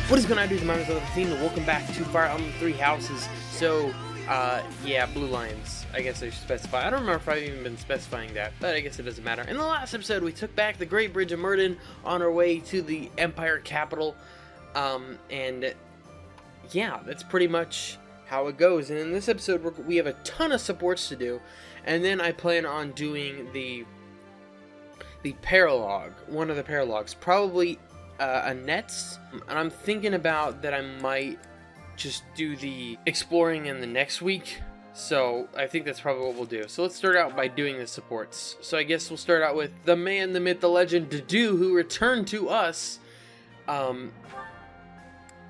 What is going on, dudes? Members of the team, and welcome back to Fire Emblem Three Houses. So, yeah, Blue Lions. I guess I should specify. I don't remember if I've even been specifying that, but I guess it doesn't matter. In the last episode, we took back the Great Bridge of Murden on our way to the Empire capital. And yeah, that's pretty much how it goes. And in this episode, we have a ton of supports to do. And then I plan on doing the paralogue, one of the paralogues, probably Annette's, and I'm thinking about that I might just do the exploring in the next week, so I think that's probably what we'll do. So let's start out by doing the supports. So I guess we'll start out with the man, the myth, the legend, Dedue, who returned to us.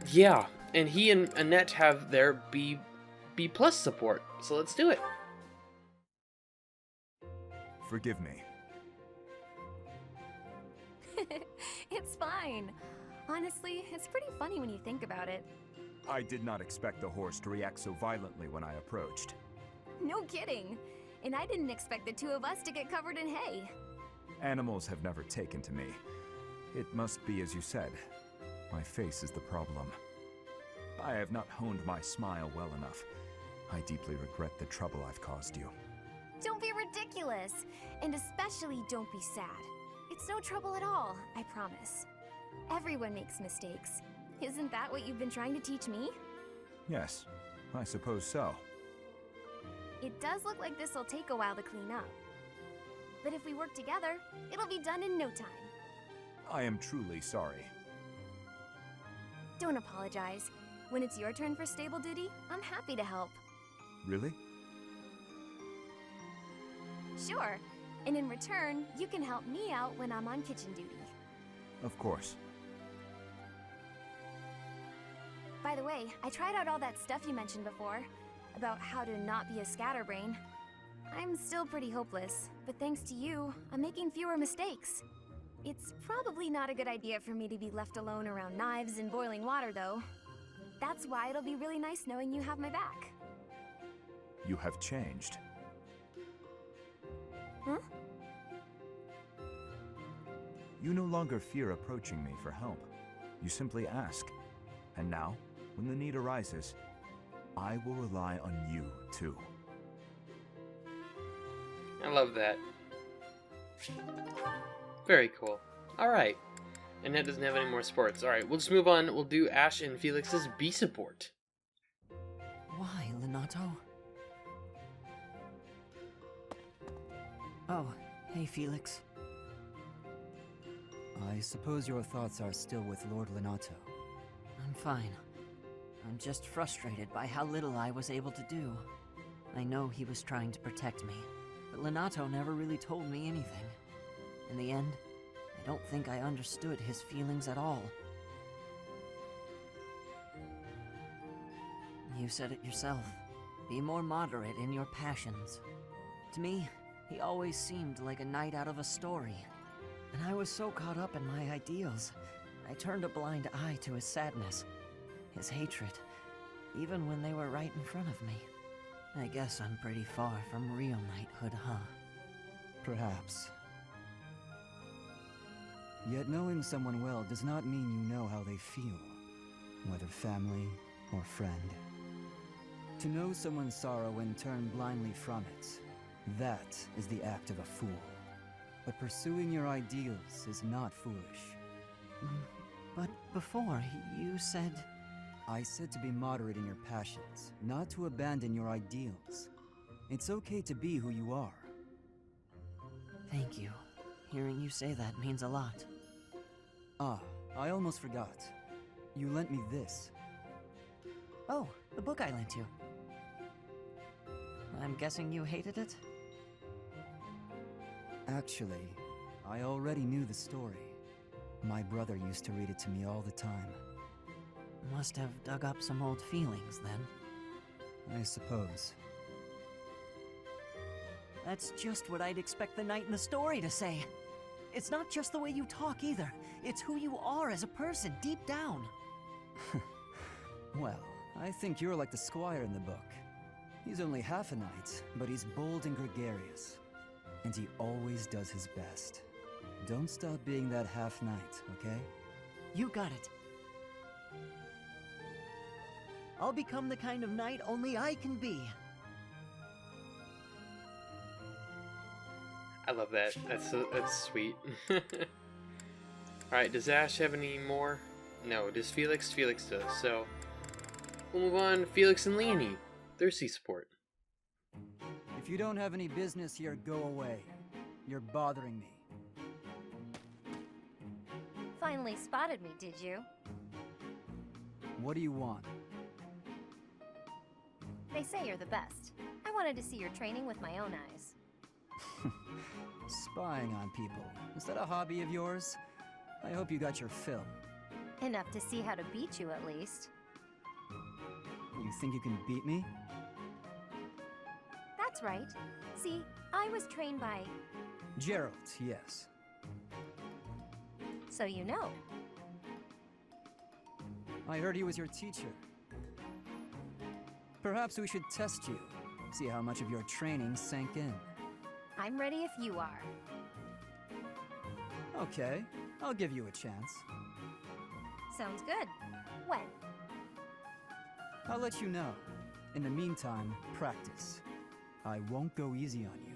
Yeah, and he and Annette have their B+ support, so let's do it. Forgive me. It's fine. Honestly, it's pretty funny when you think about it. I did not expect the horse to react so violently when I approached. No kidding. And I didn't expect the two of us to get covered in hay. Animals have never taken to me. It must be as you said. My face is the problem. I have not honed my smile well enough. I deeply regret the trouble I've caused you. Don't be ridiculous. And especially don't be sad. It's no trouble at all, I promise. Everyone makes mistakes. Isn't that what you've been trying to teach me? Yes, I suppose so. It does look like this will take a while to clean up. But if we work together, it'll be done in no time. I am truly sorry. Don't apologize. When it's your turn for stable duty, I'm happy to help. Really? Sure. And in return, you can help me out when I'm on kitchen duty. Of course. By the way, I tried out all that stuff you mentioned before, about how to not be a scatterbrain. I'm still pretty hopeless, but thanks to you, I'm making fewer mistakes. It's probably not a good idea for me to be left alone around knives and boiling water, though. That's why it'll be really nice knowing you have my back. You have changed. Huh? You no longer fear approaching me for help. You simply ask. And now, when the need arises, I will rely on you, too. I love that. Very cool. Alright. Annette doesn't have any more supports. Alright, we'll just move on. We'll do Ash and Felix's B support. Why, Lenato? Oh, hey, Felix. I suppose your thoughts are still with Lord Lenato. I'm fine. I'm just frustrated by how little I was able to do. I know he was trying to protect me, but Lenato never really told me anything. In the end, I don't think I understood his feelings at all. You said it yourself. Be more moderate in your passions. To me, he always seemed like a knight out of a story. And I was so caught up in my ideals, I turned a blind eye to his sadness, his hatred, even when they were right in front of me. I guess I'm pretty far from real knighthood, huh? Perhaps. Yet knowing someone well does not mean you know how they feel, whether family or friend. To know someone's sorrow and turn blindly from it, that is the act of a fool. But pursuing your ideals is not foolish. But before, you said... I said to be moderate in your passions, not to abandon your ideals. It's okay to be who you are. Thank you. Hearing you say that means a lot. Ah, I almost forgot. You lent me this. Oh, the book I lent you. I'm guessing you hated it? Actually, I already knew the story. My brother used to read it to me all the time. Must have dug up some old feelings, then. I suppose. That's just what I'd expect the knight in the story to say. It's not just the way you talk either. It's who you are as a person, deep down. Well, I think you're like the squire in the book. He's only half a knight, but he's bold and gregarious. And he always does his best. Don't stop being that half-knight, okay? You got it. I'll become the kind of knight only I can be. I love that. That's sweet. Alright, does Ash have any more? No. Does Felix? Felix does. So, we'll move on. Felix and Leonie. Their sea support. If you don't have any business here, go away. You're bothering me. Finally spotted me, did you? What do you want? They say you're the best. I wanted to see your training with my own eyes. Spying on people. Is that a hobby of yours? I hope you got your fill. Enough to see how to beat you, at least. You think you can beat me? That's right. See, I was trained by... Gerald, yes. So you know. I heard he was your teacher. Perhaps we should test you. See how much of your training sank in. I'm ready if you are. Okay, I'll give you a chance. Sounds good. When? I'll let you know. In the meantime, practice. I won't go easy on you.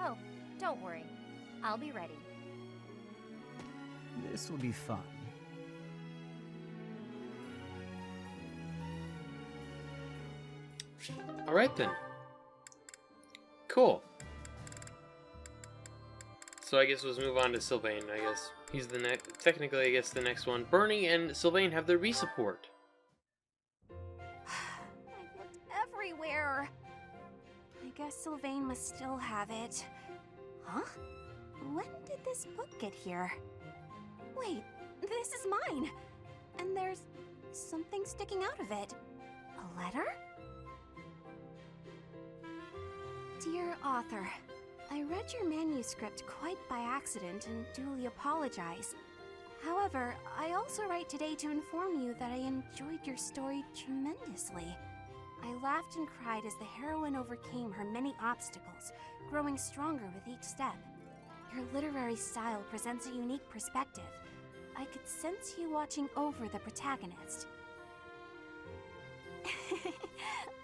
Oh, don't worry. I'll be ready. This will be fun. Alright then. Cool. So I guess let's move on to Sylvain, I guess. He's the next, technically I guess the next one. Bernie and Sylvain have their re-support. I've looked everywhere. I guess Sylvain must still have it. Huh? When did this book get here? Wait, this is mine. And there's something sticking out of it. A letter? Dear author, I read your manuscript quite by accident and duly apologize. However, I also write today to inform you that I enjoyed your story tremendously. I laughed and cried as the heroine overcame her many obstacles, growing stronger with each step. Your literary style presents a unique perspective. I could sense you watching over the protagonist.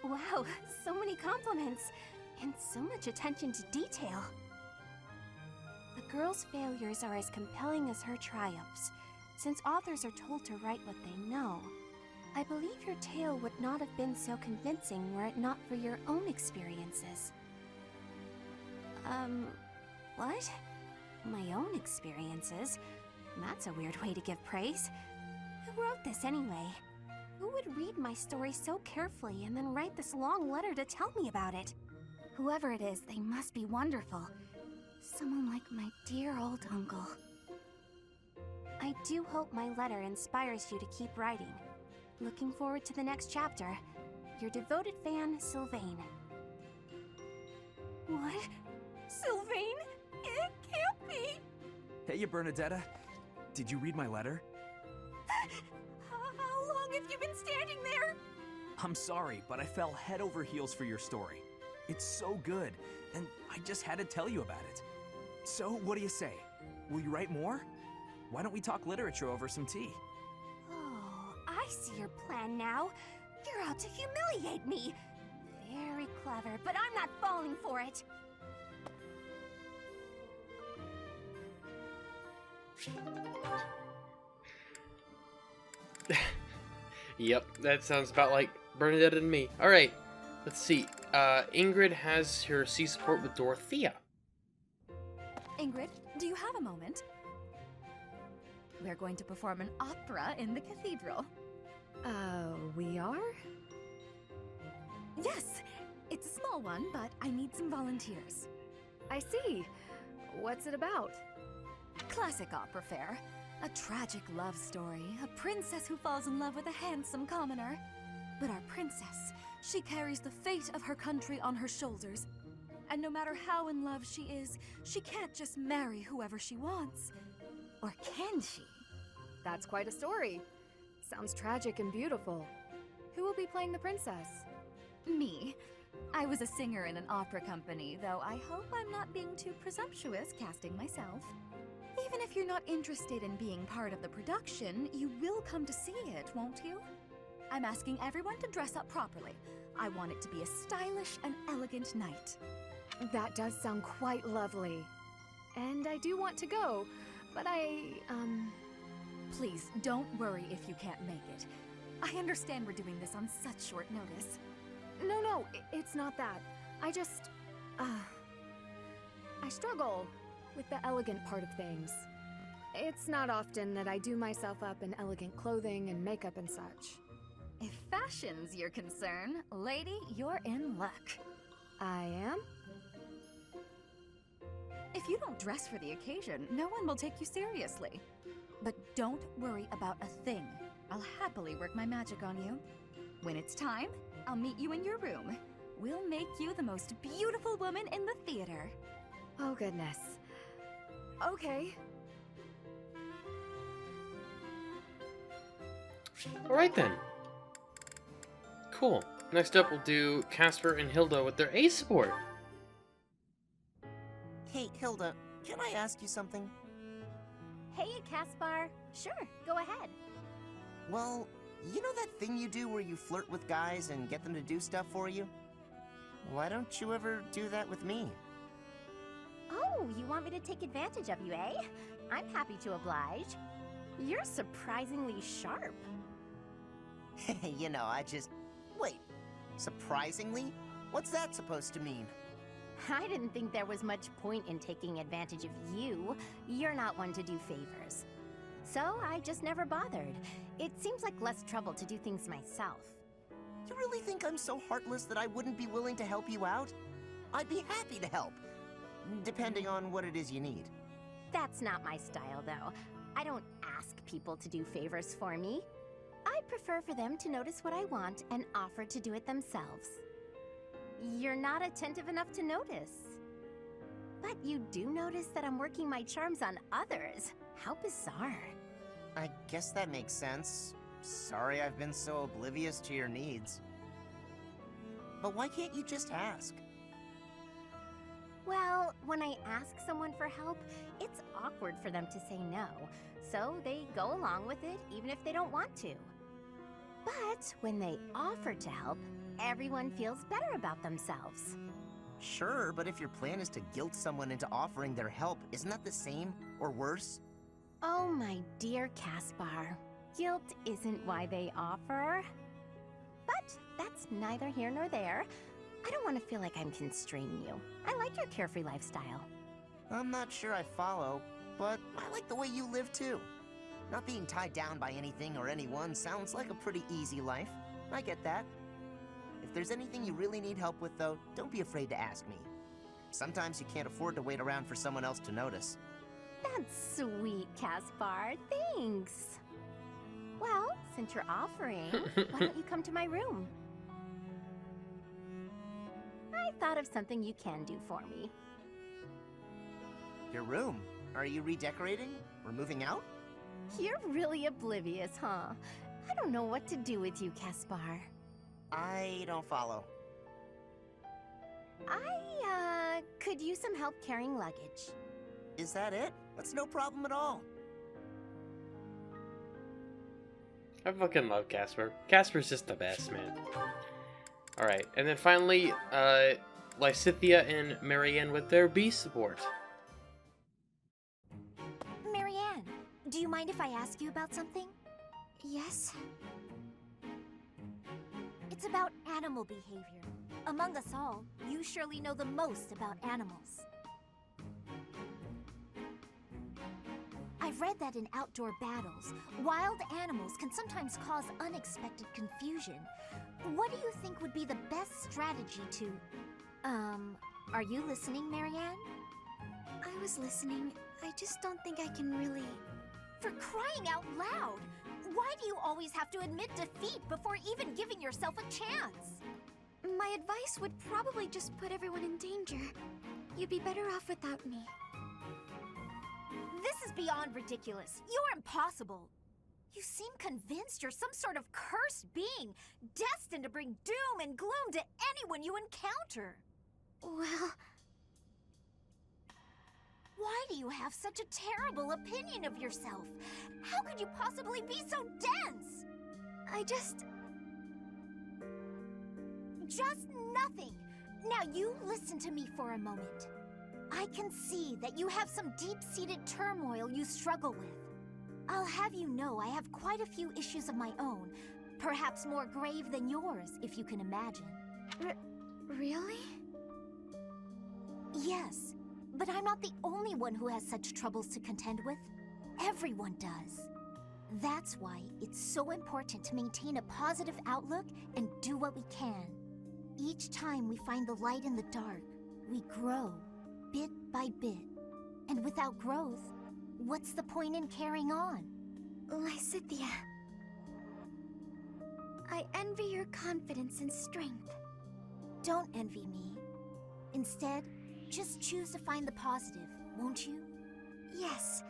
Wow, so many compliments, and so much attention to detail. The girl's failures are as compelling as her triumphs, since authors are told to write what they know. I believe your tale would not have been so convincing were it not for your own experiences. What? My own experiences? That's a weird way to give praise. Who wrote this anyway? Who would read my story so carefully and then write this long letter to tell me about it? Whoever it is, they must be wonderful. Someone like my dear old uncle. I do hope my letter inspires you to keep writing. Looking forward to the next chapter. Your devoted fan, Sylvain. What? Sylvain? It can't be! Hey, you Bernadetta. Did you read my letter? How long have you been standing there? I'm sorry, but I fell head over heels for your story. It's so good, and I just had to tell you about it. So, what do you say? Will you write more? Why don't we talk literature over some tea? Oh, I see your plan now. You're out to humiliate me. Very clever, but I'm not falling for it. Yep, that sounds about like Bernadette and me. Alright, let's see. Ingrid has her sea support with Dorothea. Ingrid, do you have a moment? We're going to perform an opera in the cathedral. We are? Yes! It's a small one, but I need some volunteers. I see. What's it about? Classic opera fare. A tragic love story. A princess who falls in love with a handsome commoner. But our princess, she carries the fate of her country on her shoulders. And no matter how in love she is, she can't just marry whoever she wants. Or can she? That's quite a story. Sounds tragic and beautiful. Who will be playing the princess? Me. I was a singer in an opera company, though I hope I'm not being too presumptuous casting myself. Even if you're not interested in being part of the production, you will come to see it, won't you? I'm asking everyone to dress up properly. I want it to be a stylish and elegant night. That does sound quite lovely. And I do want to go, but Please, don't worry if you can't make it. I understand we're doing this on such short notice. No, it's not that. I just, I struggle with the elegant part of things. It's not often that I do myself up in elegant clothing and makeup and such. If fashion's your concern, lady, you're in luck. I am? If you don't dress for the occasion, no one will take you seriously. But don't worry about a thing. I'll happily work my magic on you. When it's time, I'll meet you in your room. We'll make you the most beautiful woman in the theater. Oh goodness. Okay. Alright then. Cool. Next up, we'll do Casper and Hilda with their A support. Hey, Hilda, can I ask you something? Hey, Caspar. Sure, go ahead. Well, you know that thing you do where you flirt with guys and get them to do stuff for you? Why don't you ever do that with me? Oh, you want me to take advantage of you, eh? I'm happy to oblige. You're surprisingly sharp. You know, Wait, surprisingly? What's that supposed to mean? I didn't think there was much point in taking advantage of you. You're not one to do favors. So I just never bothered. It seems like less trouble to do things myself. You really think I'm so heartless that I wouldn't be willing to help you out? I'd be happy to help, depending on what it is you need. That's not my style, though. I don't ask people to do favors for me. I prefer for them to notice what I want and offer to do it themselves. You're not attentive enough to notice. But you do notice that I'm working my charms on others. How bizarre. I guess that makes sense. Sorry I've been so oblivious to your needs. But why can't you just ask? Well, when I ask someone for help, it's awkward for them to say no. So they go along with it even if they don't want to. But when they offer to help, everyone feels better about themselves. Sure, but if your plan is to guilt someone into offering their help, isn't that the same, or worse? Oh, my dear Caspar. Guilt isn't why they offer. But that's neither here nor there. I don't want to feel like I'm constraining you. I like your carefree lifestyle. I'm not sure I follow, but I like the way you live too. Not being tied down by anything or anyone sounds like a pretty easy life. I get that. If there's anything you really need help with, though, don't be afraid to ask me. Sometimes you can't afford to wait around for someone else to notice. That's sweet, Caspar. Thanks. Well, since you're offering, why don't you come to my room? I thought of something you can do for me. Your room? Are you redecorating? Or moving out? You're really oblivious, huh? I don't know what to do with you, Caspar. I don't follow. I could use some help carrying luggage. Is that it? That's no problem at all. I fucking love Casper. Casper's just the best, man. Alright, and then finally, Lysithea and Marianne with their B support. Marianne, do you mind if I ask you about something? Yes? It's about animal behavior. Among us all, you surely know the most about animals. I've read that in outdoor battles, wild animals can sometimes cause unexpected confusion. What do you think would be the best strategy to... are you listening, Marianne? I was listening. I just don't think I can really... For crying out loud! Why do you always have to admit defeat before even giving yourself a chance? My advice would probably just put everyone in danger. You'd be better off without me. This is beyond ridiculous. You're impossible. You seem convinced you're some sort of cursed being, destined to bring doom and gloom to anyone you encounter. Why do you have such a terrible opinion of yourself? How could you possibly be so dense? Just nothing. Now you listen to me for a moment. I can see that you have some deep-seated turmoil you struggle with. I'll have you know I have quite a few issues of my own, perhaps more grave than yours, if you can imagine. Really? Yes, but I'm not the only one who has such troubles to contend with. Everyone does. That's why it's so important to maintain a positive outlook and do what we can. Each time we find the light in the dark, we grow, bit by bit. And without growth, what's the point in carrying on? Lysithea, I envy your confidence and strength. Don't envy me. Instead, just choose to find the positive, won't you? Yes.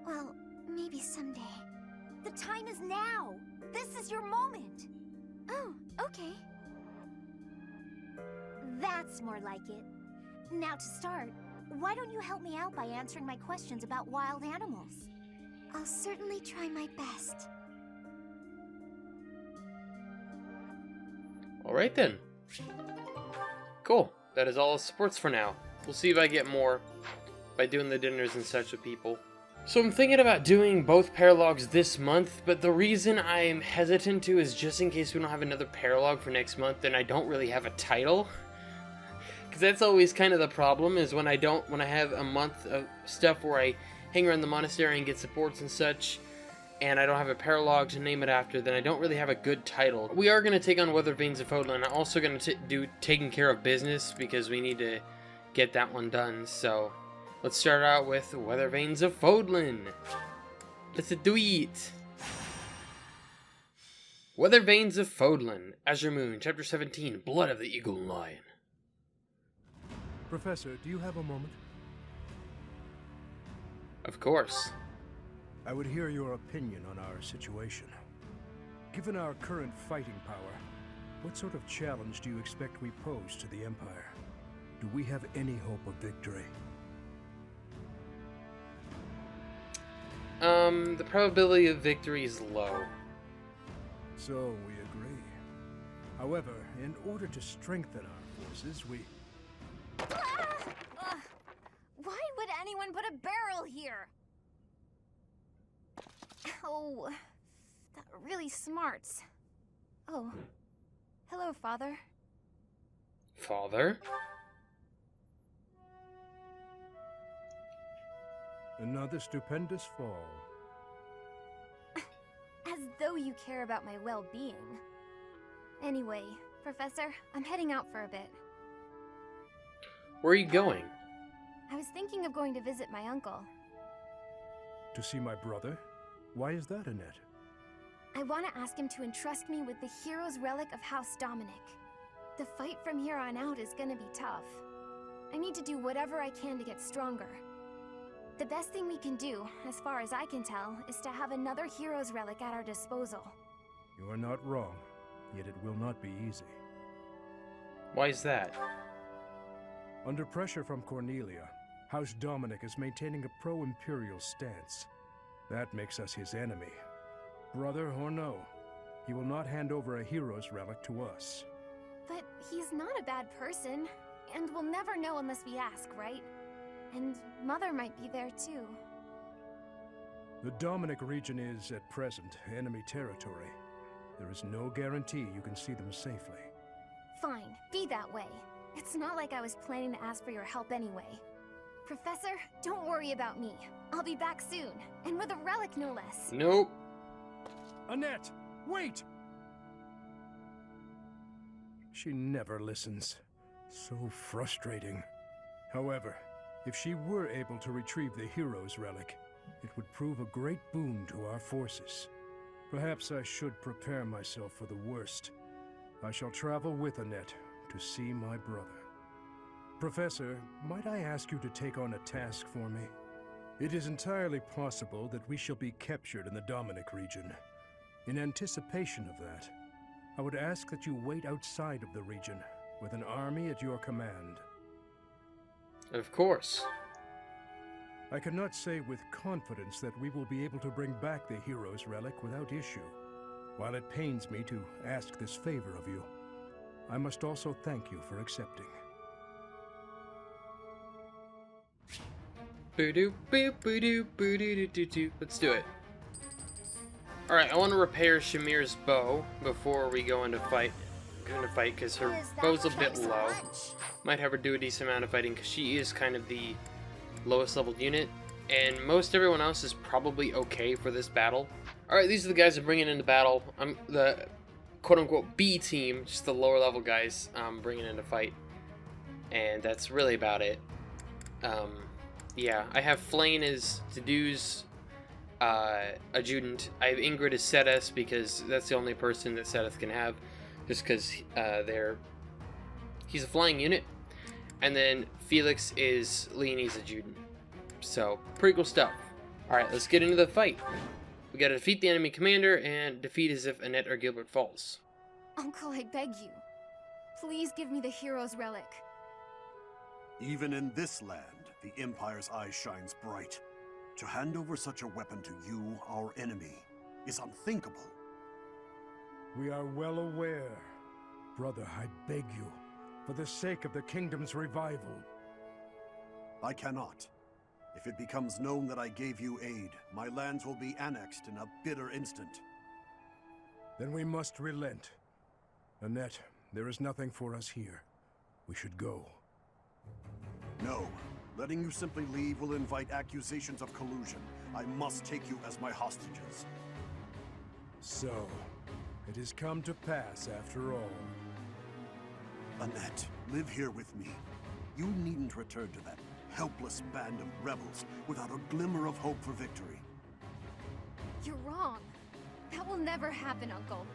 Well, maybe someday. The time is now! This is your moment! Oh, okay. That's more like it. Now to start, why don't you help me out by answering my questions about wild animals? I'll certainly try my best. Alright then. Cool. That is all sports for now. We'll see if I get more by doing the dinners and such with people. So I'm thinking about doing both paralogs this month, but the reason I'm hesitant to is just in case we don't have another paralog for next month, then I don't really have a title. Because that's always kind of the problem, is when I have a month of stuff where I hang around the monastery and get supports and such, and I don't have a paralog to name it after, then I don't really have a good title. We are going to take on WEATHERVANES of FÓDLAN. I'm also going to do Taking Care of Business, because we need to get that one done, so let's start out with WEATHERVANES of FÓDLAN. Let's do it! WEATHERVANES of FÓDLAN, Azure Moon, Chapter 17, Blood of the Eagle and Lion. Professor, do you have a moment? Of course. I would hear your opinion on our situation. Given our current fighting power, what sort of challenge do you expect we pose to the Empire? Do we have any hope of victory? The probability of victory is low. So we agree. However, in order to strengthen our forces, we... Why would anyone put a barrel here? Oh, that really smarts. Oh, hello, Father. Father? Another stupendous fall. As though you care about my well-being. Anyway, Professor, I'm heading out for a bit. Where are you going? I was thinking of going to visit my uncle. To see my brother? Why is that, Annette? I want to ask him to entrust me with the hero's relic of House Dominic. The fight from here on out is gonna be tough. I need to do whatever I can to get stronger. The best thing we can do, as far as I can tell, is to have another hero's relic at our disposal. You are not wrong, yet it will not be easy. Why is that? Under pressure from Cornelia, House Dominic is maintaining a pro-imperial stance. That makes us his enemy. Brother or no, he will not hand over a hero's relic to us. But he's not a bad person, and we'll never know unless we ask, right? And Mother might be there too. The Dominic region is, at present, enemy territory. There is no guarantee you can see them safely. Fine, be that way. It's not like I was planning to ask for your help anyway. Professor, don't worry about me. I'll be back soon, and with a relic no less. Nope. Annette, wait! She never listens. So frustrating. However, if she were able to retrieve the hero's relic, it would prove a great boon to our forces. Perhaps I should prepare myself for the worst. I shall travel with Annette to see my brother. Professor, might I ask you to take on a task for me? It is entirely possible that we shall be captured in the Dominic region. In anticipation of that, I would ask that you wait outside of the region, with an army at your command. Of course. I cannot say with confidence that we will be able to bring back the hero's relic without issue. While it pains me to ask this favor of you, I must also thank you for accepting. Let's do it. Alright, I want to repair Shamir's bow before we go into fight. Because her bow's a bit low. Might have her do a decent amount of fighting because she is kind of the lowest leveled unit. And most everyone else is probably okay for this battle. Alright, these are the guys I'm bringing into battle. I'm the quote-unquote B team, just the lower level guys bringing into fight. And that's really about it. Yeah, I have Flane as Tadu's adjutant. I have Ingrid as Seth's because that's the only person that Seth can have. Just because he's a flying unit. And then Felix is Leonie's adjutant. So, pretty cool stuff. Alright, let's get into the fight. We gotta defeat the enemy commander and defeat as if Annette or Gilbert falls. Uncle, I beg you. Please give me the hero's relic. Even in this land, the Empire's eye shines bright. To hand over such a weapon to you, our enemy, is unthinkable. We are well aware. Brother, I beg you, for the sake of the kingdom's revival. I cannot. If it becomes known that I gave you aid, my lands will be annexed in a bitter instant. Then we must relent. Annette, there is nothing for us here. We should go. No. Letting you simply leave will invite accusations of collusion. I must take you as my hostages. So, it has come to pass after all. Annette, live here with me. You needn't return to that helpless band of rebels without a glimmer of hope for victory. You're wrong. That will never happen, Uncle.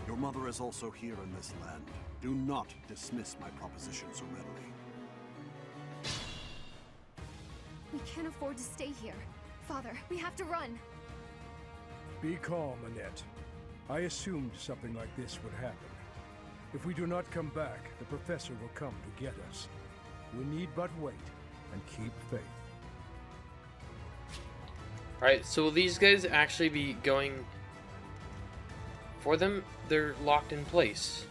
Your mother is also here in this land. Do not dismiss my proposition so readily. We can't afford to stay here. Father, we have to run. Be calm, Annette. I assumed something like this would happen. If we do not come back, the professor will come to get us. We need but wait and keep faith. Alright, so will these guys actually be going for them? They're locked in place.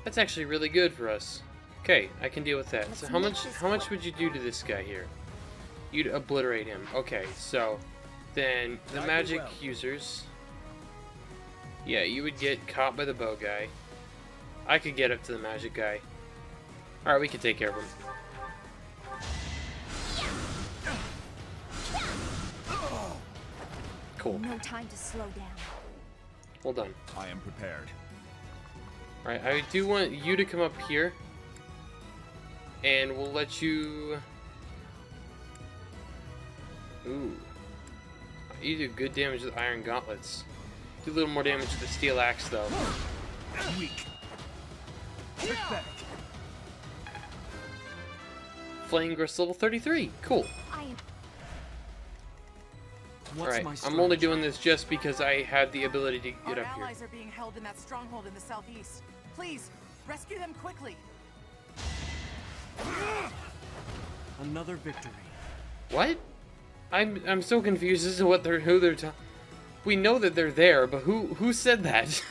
That's actually really good for us. Okay, I can deal with that. So how much would you do to this guy here? You'd obliterate him. Okay, so then the magic users. Yeah, you would get caught by the bow guy. I could get up to the magic guy. Alright, we can take care of him. Cool. No time to slow down. Well done. I am prepared. Alright, I do want you to come up here. And we'll let you... Ooh. You do good damage with iron gauntlets. Do a little more damage with the steel axe, though. Weak. Trick back. Flame Grist level 33. Cool. Alright, I'm only doing this just because I had the ability to get up Our here. allies are being held in that stronghold in the southeast. Please, rescue them quickly. Another victory. What? I'm so confused as to what who they're talking. We know that they're there, but who said that?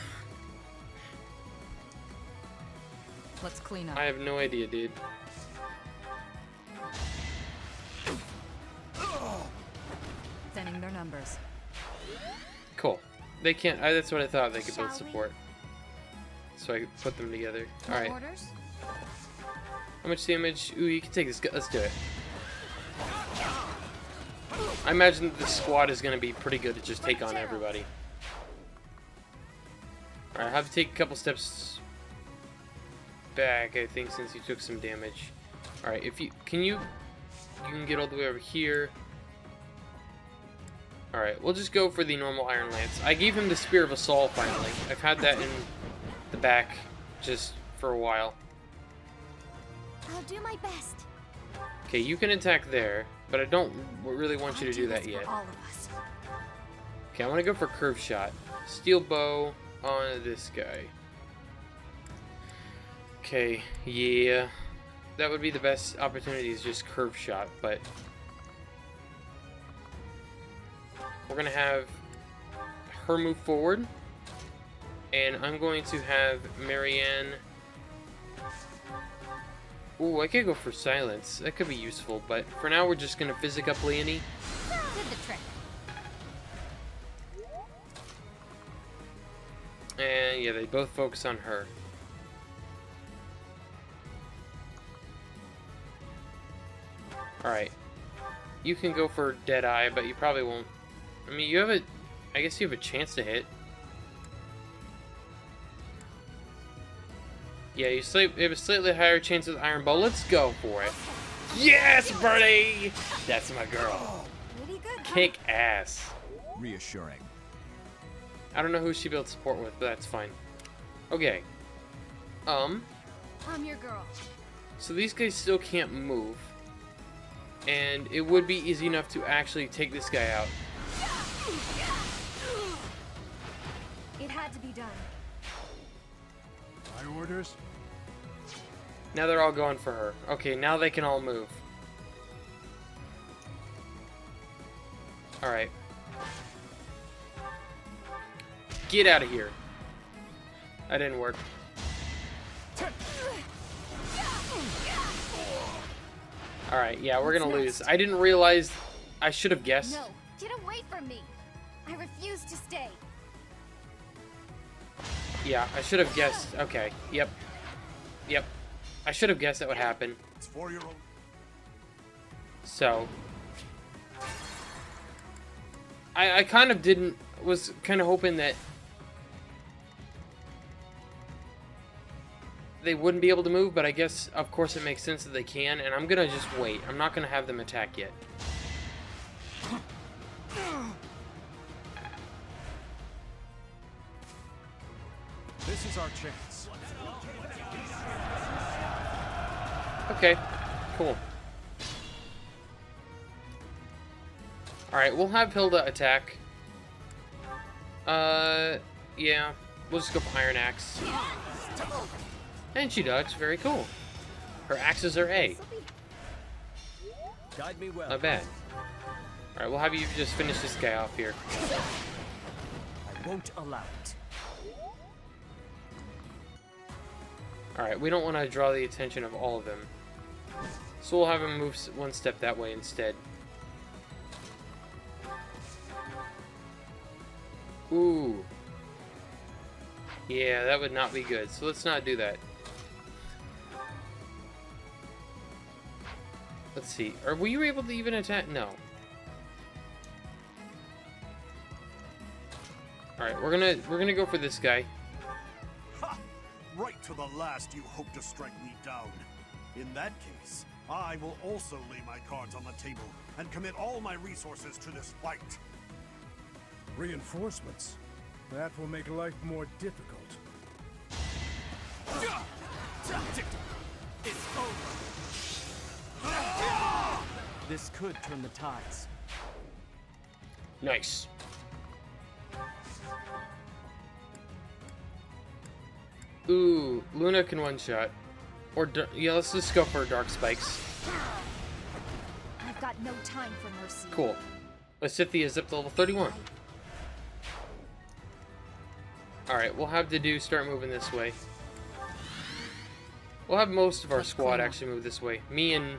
Let's clean up. I have no idea, dude. Thinning their numbers. Cool. They can't. That's what I thought. They could both support. So I could put them together. All right. Orders? How much damage? Ooh, you can take this. Let's do it. I imagine that the squad is going to be pretty good to just take on everybody. Alright, I have to take a couple steps back, I think, since you took some damage. Alright, if you can get all the way over here. Alright, we'll just go for the normal Iron Lance. I gave him the Spear of Assault finally. I've had that in the back just for a while. I'll do my best. Okay, you can attack there, but I don't really want you to do that yet. All of us. Okay, I want to go for Curve Shot. Steel Bow on this guy. Okay, yeah. that would be the best opportunity, is just curve shot, but we're gonna have her move forward, and I'm going to have Marianne. Ooh, I could go for silence. That could be useful, but for now we're just gonna physic up Leonie. Did the trick. And yeah, they both focus on her. Alright. You can go for Deadeye, but you probably won't. I mean, you have a... I guess you have a chance to hit. Yeah, you have a slightly higher chance with Iron Bow. Let's go for it. Yes, Birdie! That's my girl. Pretty good, huh? Kick ass. Reassuring. I don't know who she built support with, but that's fine. Okay. I'm your girl. So these guys still can't move. And it would be easy enough to actually take this guy out. It had to be done. My orders? Now they're all going for her. Okay, now they can all move. Alright. Get out of here. That didn't work. Alright, yeah, we're gonna lose. I didn't realize... I should have guessed. No, get away from me. I refuse to stay. Yeah, I should have guessed. Okay, yep. Yep. I should have guessed that would happen. It's for your own. So... I kind of didn't... was kind of hoping that... they wouldn't be able to move, but I guess, of course, it makes sense that they can, and I'm gonna just wait. I'm not gonna have them attack yet. This is our chance. Okay, cool. Alright, we'll have Hilda attack. Yeah. We'll just go for Iron Axe. And she dodged. Very cool. Her axes are A. Guide me well. Not bad. Alright, we'll have you just finish this guy off here. I won't allow it. Alright, we don't want to draw the attention of all of them. So we'll have him move one step that way instead. Ooh. Yeah, that would not be good. So let's not do that. Let's see. Were you able to even attack? No. Alright, we're gonna go for this guy. Ha! Right to the last you hope to strike me down. In that case, I will also lay my cards on the table and commit all my resources to this fight. Reinforcements. That will make life more difficult. It's over. This could turn the tides. Nice. Ooh, Luna can one-shot. Or, yeah, let's just go for Dark Spikes. I've got no time for mercy. Cool. Lysithea is up to level 31. Alright, we'll have Dedue start moving this way. We'll have most of our squad actually move this way. Me and...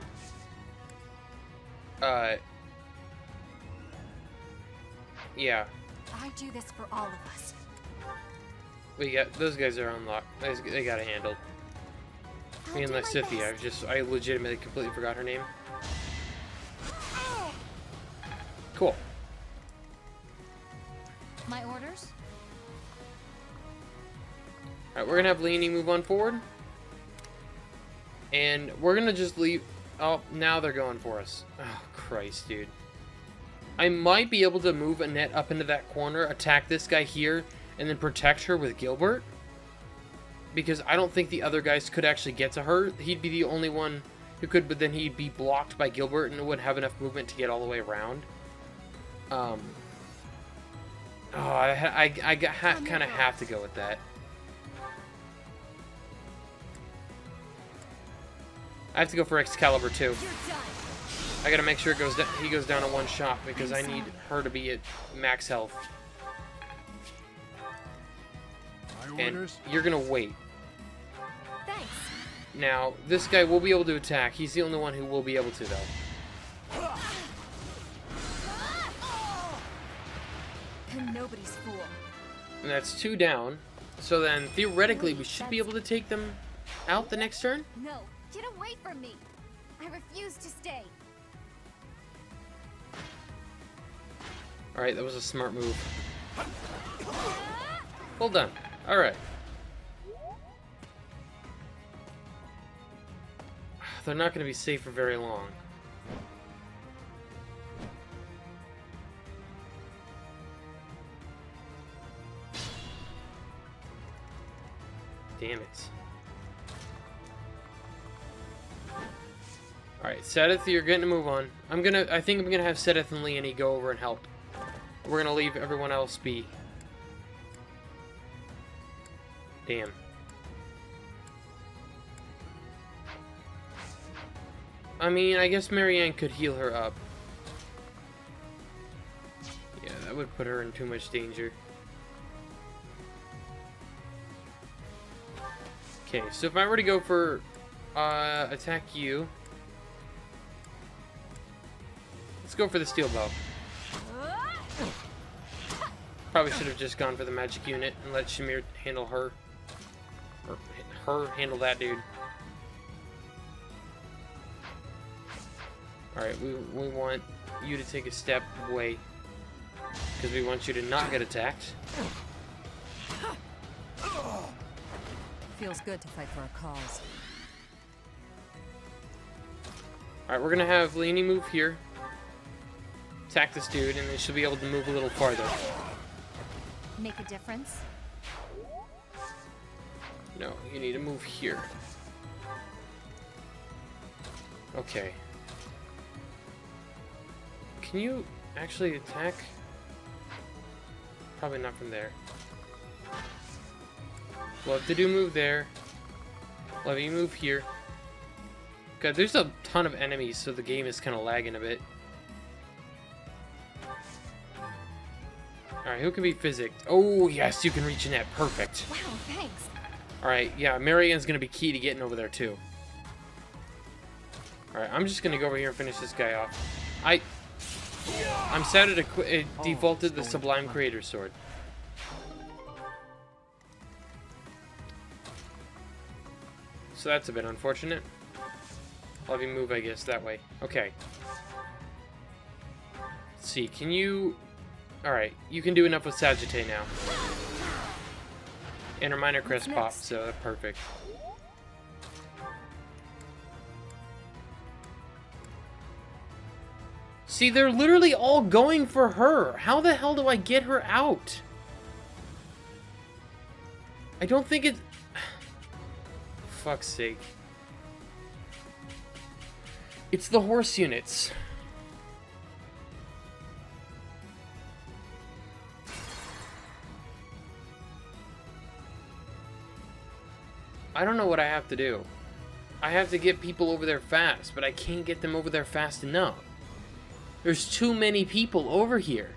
yeah. I do this for all of us. We got... those guys are unlocked. They got it handled. Me and Lysithea, I legitimately completely forgot her name. Cool. My orders? Alright, we're gonna have Leonie move on forward. And we're gonna just leave... oh, now they're going for us. Oh, Christ, dude. I might be able to move Annette up into that corner, attack this guy here, and then protect her with Gilbert. Because I don't think the other guys could actually get to her. He'd be the only one who could, but then he'd be blocked by Gilbert and wouldn't have enough movement to get all the way around. Oh, I kind of have to go with that. I have to go for Excalibur too. I gotta make sure it goes down, he goes down in one shot because I need her to be at max health. And you're gonna wait. Thanks. Now, this guy will be able to attack. He's the only one who will be able to, though. And nobody's fool. And that's 2 down. So then, theoretically, we should be able to take them out the next turn? No, get away from me. I refuse to stay. Alright, that was a smart move. Well done. Alright. They're not going to be safe for very long. Damn it. Alright, Sedith, you're getting to move on. I think I'm gonna have Sedith and Leonie go over and help. We're gonna leave everyone else be. Damn. I mean, I guess Marianne could heal her up. Yeah, that would put her in too much danger. Okay, so if I were to go for attack you, let's go for the steel bow. Probably should have just gone for the magic unit and let Shamir handle her. Or her handle that dude. Alright, we want you to take a step away. Because we want you to not get attacked. Feels good to fight for a cause. Alright, we're gonna have Leonie move here. Attack this dude, and then she'll be able to move a little farther. Make a difference? No, you need to move here. Okay. Can you actually attack? Probably not from there. We'll have to do move there. We'll have you move here. God, there's a ton of enemies, so the game is kind of lagging a bit. Alright, who can be physicked? Oh, yes, you can reach in that. Perfect. Wow, thanks. Alright, yeah, Marianne's going to be key to getting over there, too. Alright, I'm just going to go over here and finish this guy off. I'm sad it defaulted the Sublime Creator Sword. So that's a bit unfortunate. I'll have you move, I guess, that way. Okay. Let's see, can you... Alright, you can do enough with Sagittae now. And her minor crest popped, so that's perfect. See, they're literally all going for her. How the hell do I get her out? I don't think it's... Fuck's sake. It's the horse units. I don't know what I have to do. I have to get people over there fast, but I can't get them over there fast enough. There's too many people over here.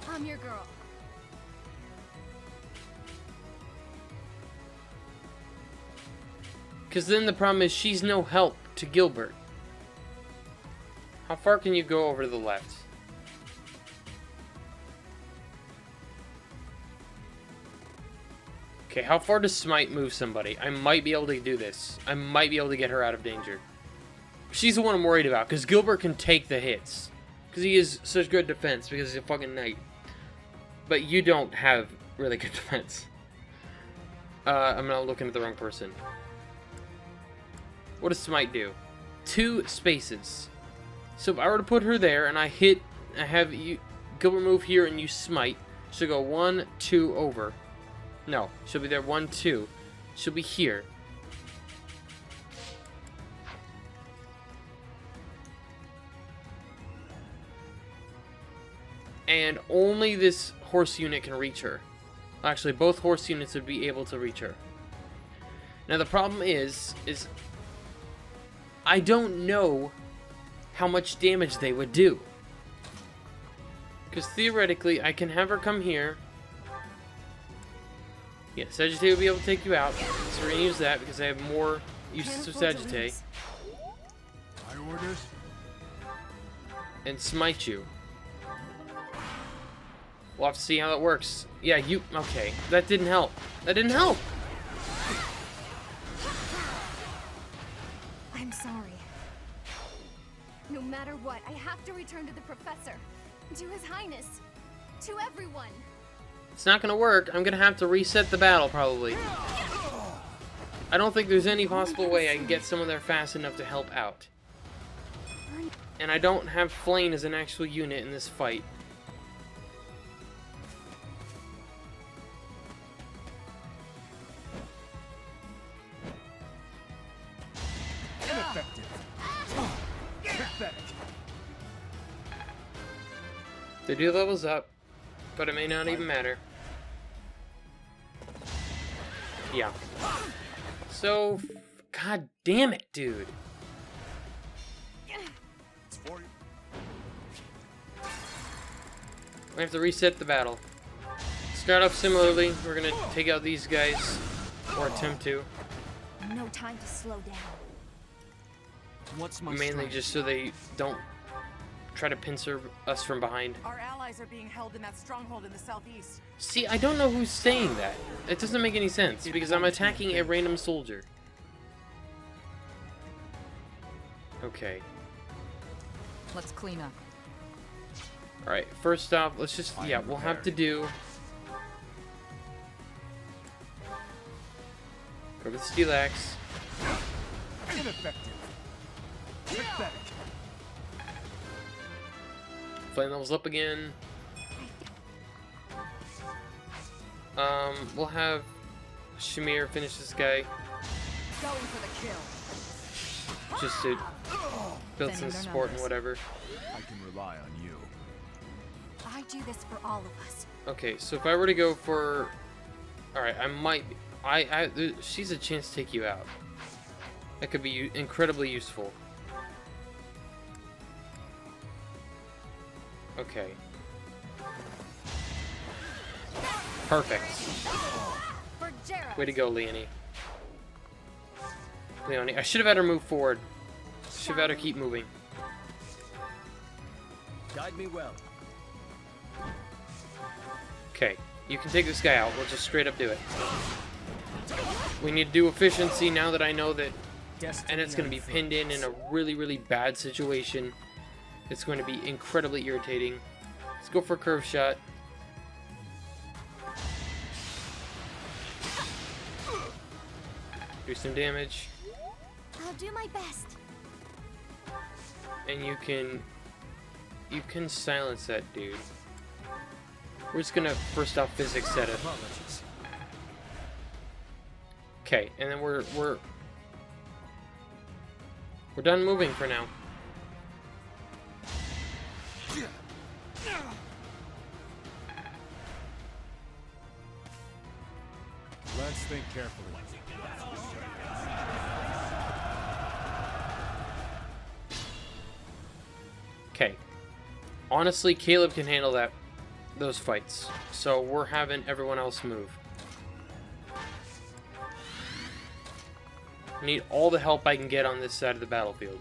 I'm your girl. Because then the problem is she's no help to Gilbert. How far can you go over to the left? Okay, how far does Smite move somebody? I might be able to do this. I might be able to get her out of danger. She's the one I'm worried about, because Gilbert can take the hits. Because he is such good defense, because he's a fucking knight. But you don't have really good defense. I'm not looking at the wrong person. What does Smite do? 2 spaces. So if I were to put her there, and I have you Gilbert move here, and you Smite, she'll go 1, 2 over. No, she'll be there 1, 2. She'll be here. And only this horse unit can reach her. Actually, both horse units would be able to reach her. Now the problem is I don't know how much damage they would do. Because theoretically, I can have her come here. Yeah, Sagittae will be able to take you out. So we're going to use that because I have more uses of Sagittae. My orders. And smite you. We'll have to see how that works. Yeah, you... Okay, that didn't help. That didn't help! I'm sorry. No matter what, I have to return to the professor. To His Highness. To everyone. It's not gonna work. I'm gonna have to reset the battle, probably. I don't think there's any possible way I can get someone there fast enough to help out. And I don't have Flame as an actual unit in this fight. Ineffective. Pathetic. They do levels up, but it may not even matter. Yeah. So, god damn it, dude. It's for you. We have to reset the battle. Start off similarly. We're gonna take out these guys, or attempt to. No time to slow down. What's my Mainly strength? just so they don't try to pincer us from behind. Our allies are being held in that stronghold in the southeast. See, I don't know who's saying that. It doesn't make any sense, because I'm attacking a random soldier. Okay. Let's clean up. Alright, first off, let's just... Yeah, we'll have to do... Go with Steel Axe. Ineffective. Pathetic. Flame levels up again. We'll have Shamir finish this guy. Going for the kill. Just to build some Sending their support and numbers. whatever. I can rely on you. I do this for all of us. Okay, so if I were to go for... Alright, I might... she's a chance to take you out. That could be incredibly useful. Okay. Perfect. For Jera. Way to go, Leonie. Leonie, I should have had her move forward. Should have had her keep moving. Guide me well. Okay, you can take this guy out. We'll just straight up do it. We need to do efficiency now that I know that... And it's going to be pinned in a really, really bad situation. It's going to be incredibly irritating. Let's go for a curve shot. Do some damage. I'll do my best. And you can silence that dude. We're just gonna first off physics set it. Okay, and then we're done moving for now. Let's think carefully. Okay. Honestly, Caleb can handle those fights. So we're having everyone else move. I need all the help I can get on this side of the battlefield.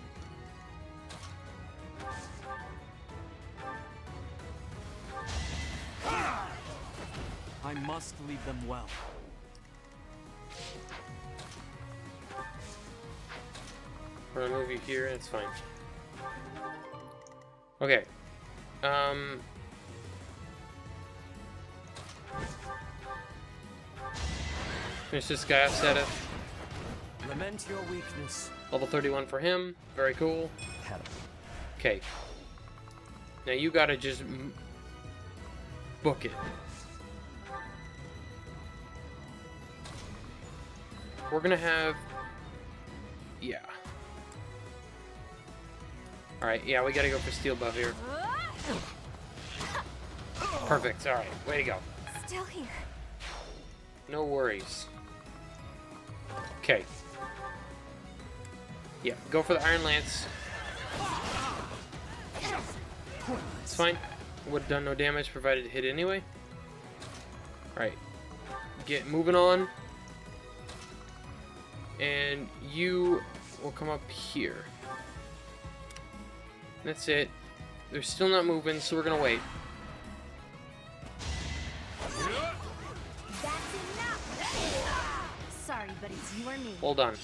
I must lead them well. We're gonna move you here, it's fine. Okay. Finish this guy off, Seth. Lament your weakness. Level 31 for him. Very cool. Okay. Now you gotta just book it. We're gonna have... Yeah. Alright, yeah, we gotta go for steel buff here. Perfect, alright, way to go. Still here. No worries. Okay. Yeah, go for the Iron Lance. It's fine. Would have done no damage provided it hit anyway. Alright. Get moving on. And you will come up here. That's it. They're still not moving, so we're gonna wait. That's enough! Sorry, but it's you or me. Hold on.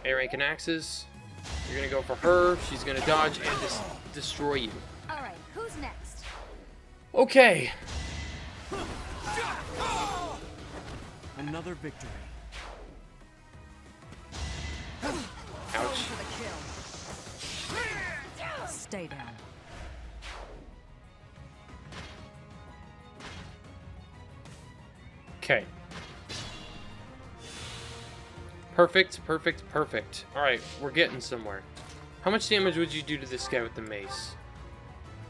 A-rank and axes. You're gonna go for her. She's gonna dodge and destroy you. Alright, who's next? Okay. Another victory. Ouch. Stay down. Okay. Perfect, perfect, perfect. Alright, we're getting somewhere. How much damage would you do to this guy with the mace?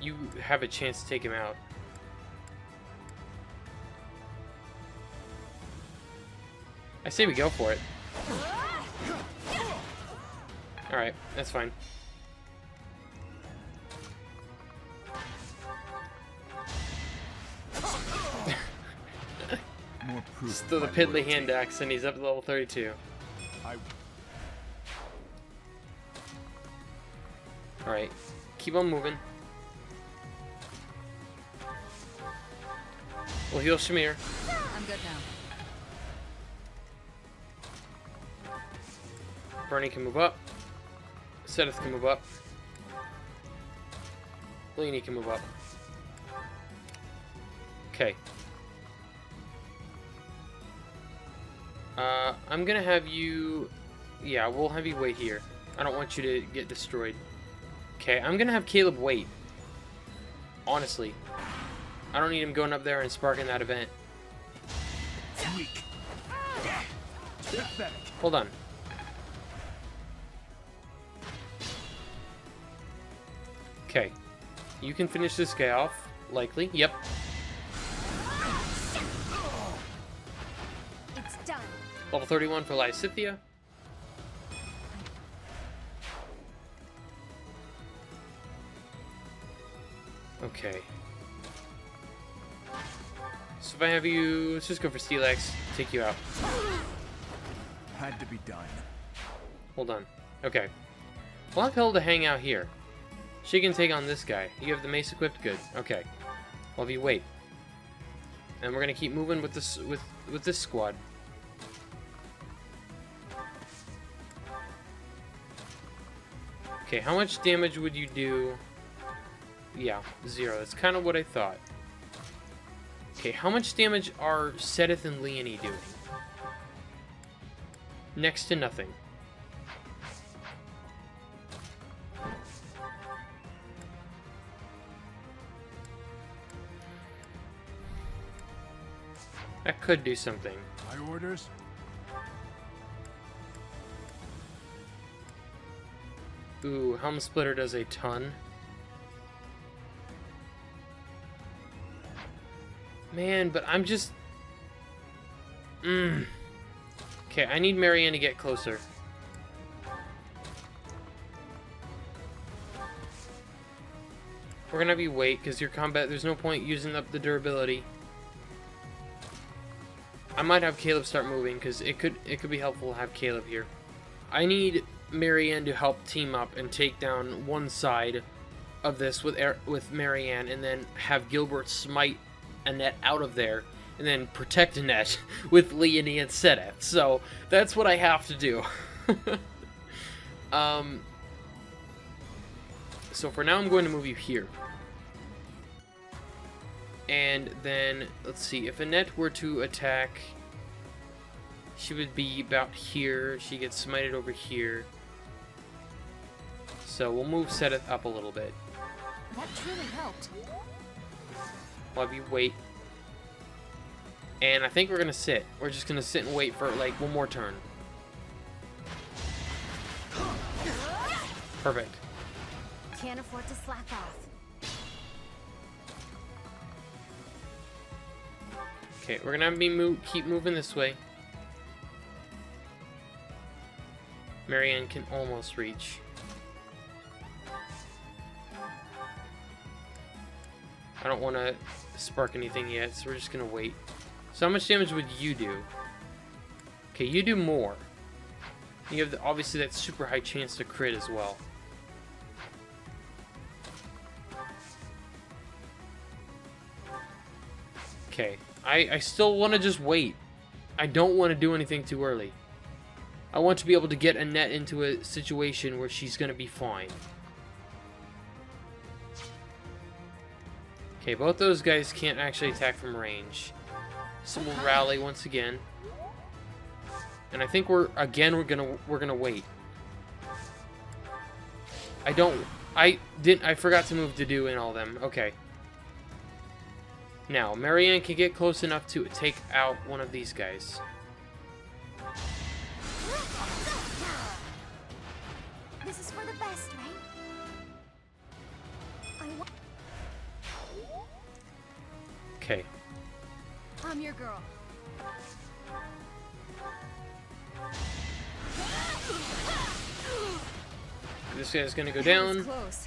You have a chance to take him out. I say we go for it. Alright, that's fine. More proof. Still the piddly hand axe, and he's up to level 32. Alright, keep on moving. We'll heal Shamir. I'm good now. Bernie can move up. Sedith can move up. Leanie can move up. Okay. I'm gonna have you... Yeah, we'll have you wait here. I don't want you to get destroyed. Okay, I'm gonna have Caleb wait. Honestly. I don't need him going up there and sparking that event. Weak. Hold on. Okay. You can finish this guy off. Likely. Yep. It's done. Level 31 for Lysithia. Okay. So if I have you... Let's just go for Steelix. Take you out. Had to be done. Hold on. Okay. We'll have Hilda hang out here. She can take on this guy. You have the mace equipped? Good. Okay. Well, if you wait. And we're gonna keep moving with this with this squad. Okay, how much damage would you do? Yeah, 0. That's kind of what I thought. Okay, how much damage are Sedith and Leonie doing? Next to nothing. That could do something. My orders? Ooh, Helm Splitter does a ton. Man, but I'm just... Okay, I need Marianne to get closer. We're gonna have you wait, because your combat, there's no point using up the durability. I might have Caleb start moving, because it could be helpful to have Caleb here. I need Marianne to help team up and take down one side of this with Marianne, and then have Gilbert smite Annette out of there, and then protect Annette with Leonie and Sedith. So that's what I have to do. So for now, I'm going to move you here. And then, let's see, if Annette were to attack, she would be about here. She gets smited over here. So we'll move Sedith up a little bit. That truly helped. We'll have you wait. And I think we're going to sit. We're just going to sit and wait for, like, one more turn. Perfect. Can't afford to slack off. Okay, we're gonna have me keep moving this way. Marianne can almost reach. I don't want to spark anything yet, so we're just going to wait. So how much damage would you do? Okay, you do more. You have, obviously, that super high chance to crit as well. Okay, I still want to just wait. I don't want to do anything too early. I want to be able to get Annette into a situation where she's going to be fine. Okay, both those guys can't actually attack from range. So we'll rally once again. And I think we're gonna wait. I forgot to move Dedu in all them. Okay. Now, Marianne can get close enough to take out one of these guys. This is for the best, right? Okay. I'm your girl. This guy's gonna go down. Close.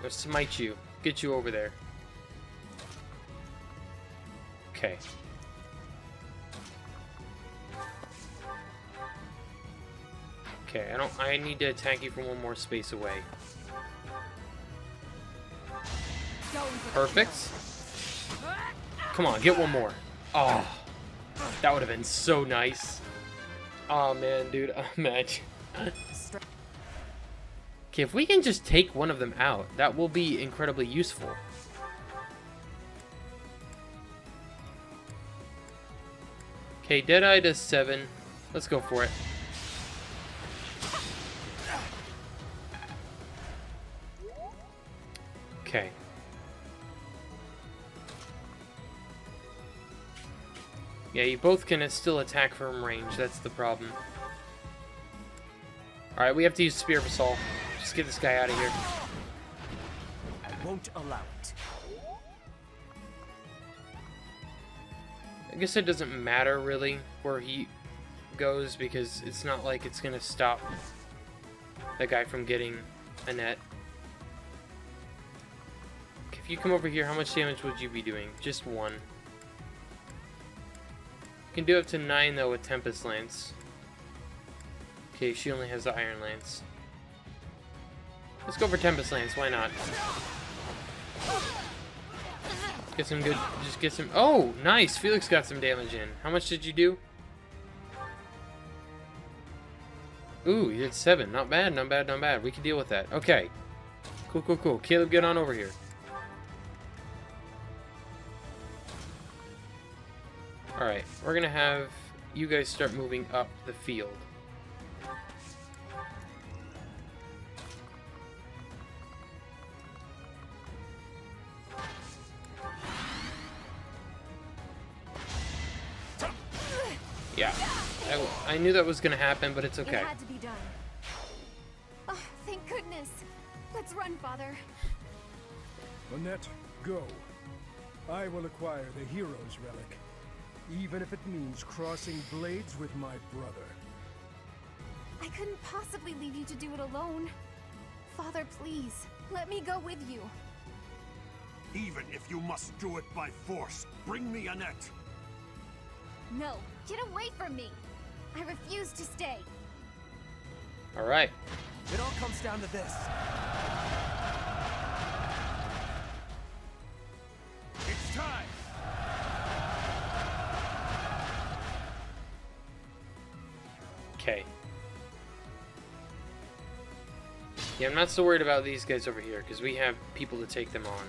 I'll smite you. Get you over there. Okay. Okay, I need to attack you from one more space away. Perfect. Come on, get one more. Oh, that would have been so nice. Oh man, dude, imagine. Okay, if we can just take one of them out, that will be incredibly useful. Okay, Deadeye does 7. Let's go for it. Okay. Yeah, you both can still attack from range. That's the problem. Alright, we have to use Spear of Assault. Just get this guy out of here. I won't allow it. I guess it doesn't matter, really, where he goes, because it's not like it's going to stop that guy from getting Annette. Okay, if you come over here, how much damage would you be doing? Just 1. You can do up to 9, though, with Tempest Lance. Okay, she only has the Iron Lance. Let's go for Tempest Lance, why not? Get some good, just get some, oh, nice! Felix got some damage in. How much did you do? Ooh, you did 7. Not bad, not bad, not bad. We can deal with that. Okay. Cool, cool, cool. Caleb, get on over here. Alright, we're gonna have you guys start moving up the field. Yeah, I knew that was gonna happen, but it's okay. It had to be done. Oh, thank goodness. Let's run, Father. Annette, go. I will acquire the hero's relic, even if it means crossing blades with my brother. I couldn't possibly leave you to do it alone. Father, please, let me go with you. Even if you must do it by force, bring me Annette. No, get away from me! I refuse to stay. Alright. It all comes down to this. It's time! Okay. Yeah, I'm not so worried about these guys over here, because we have people to take them on.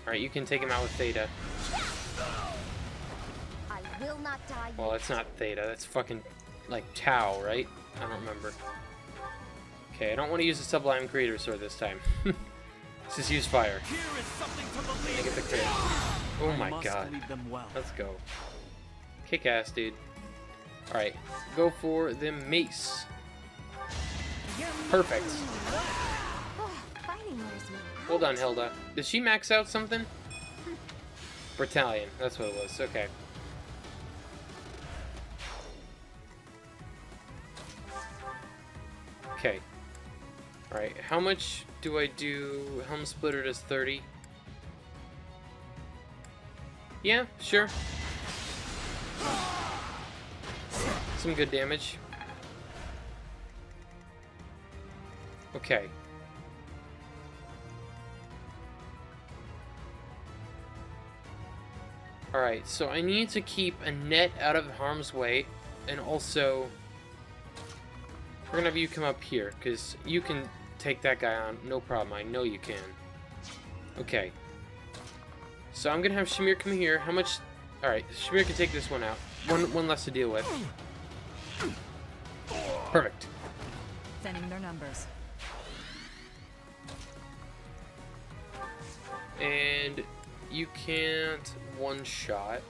Alright, you can take him out with Theta. I will not die. Well, it's not Theta, that's fucking, like, Tau, right? I don't remember. Okay, I don't want to use the Sublime Creator Sword this time. Let's just use fire. Here is something to believe. I get the crit. Oh my must god. lead them well. Let's go. Kick ass, dude. Alright, go for the mace. Perfect. Oh, fighting wears me out. Hold on, Hilda. Did she max out something? Battalion, that's what it was. Okay. Okay. Alright, how much do I do? Helm Splitter does 30. Yeah, sure. Some good damage. Okay. Alright, so I need to keep a net out of harm's way, and also we're gonna have you come up here, because you can take that guy on, no problem, I know you can. Okay. So I'm gonna have Shamir come here. How much? Alright, Shamir can take this one out. One less to deal with. Perfect. Thinning their numbers. And you can't one-shot.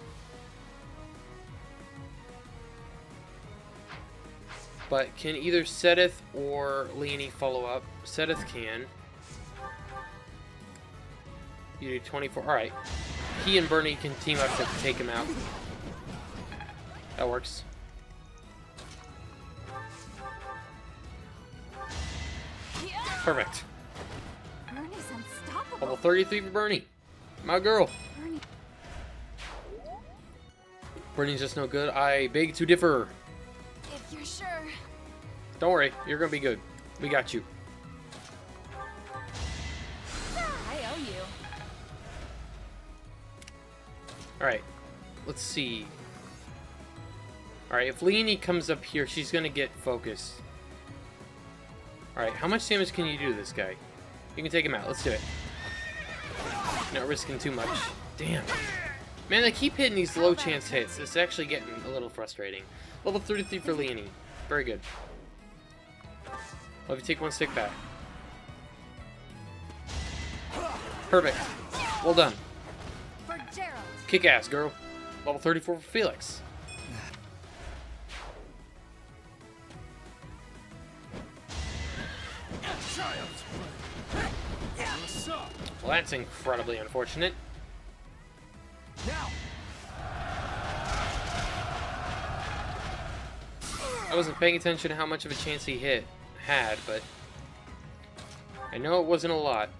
But can either Sedith or Leonie follow up? Sedith can. You do 24. Alright. He and Bernie can team up to take him out. That works. Perfect. Bernie's unstoppable. Level 33 for Bernie. My girl. Bernie's just no good. I beg to differ. If you're sure. Don't worry, you're gonna be good. We got you. I owe you. Alright, let's see. Alright, if Leonie comes up here, she's gonna get focused. Alright, how much damage can you do to this guy? You can take him out. Let's do it. Not risking too much. Damn. Man, they keep hitting these low chance hits. It's actually getting a little frustrating. Level 33 for Leonie. Very good. Well, if you take one stick back. Perfect. Well done. For Gerald. Kick ass, girl. Level 34 for Felix. Well, that's incredibly unfortunate. I wasn't paying attention to how much of a chance he had, but I know it wasn't a lot.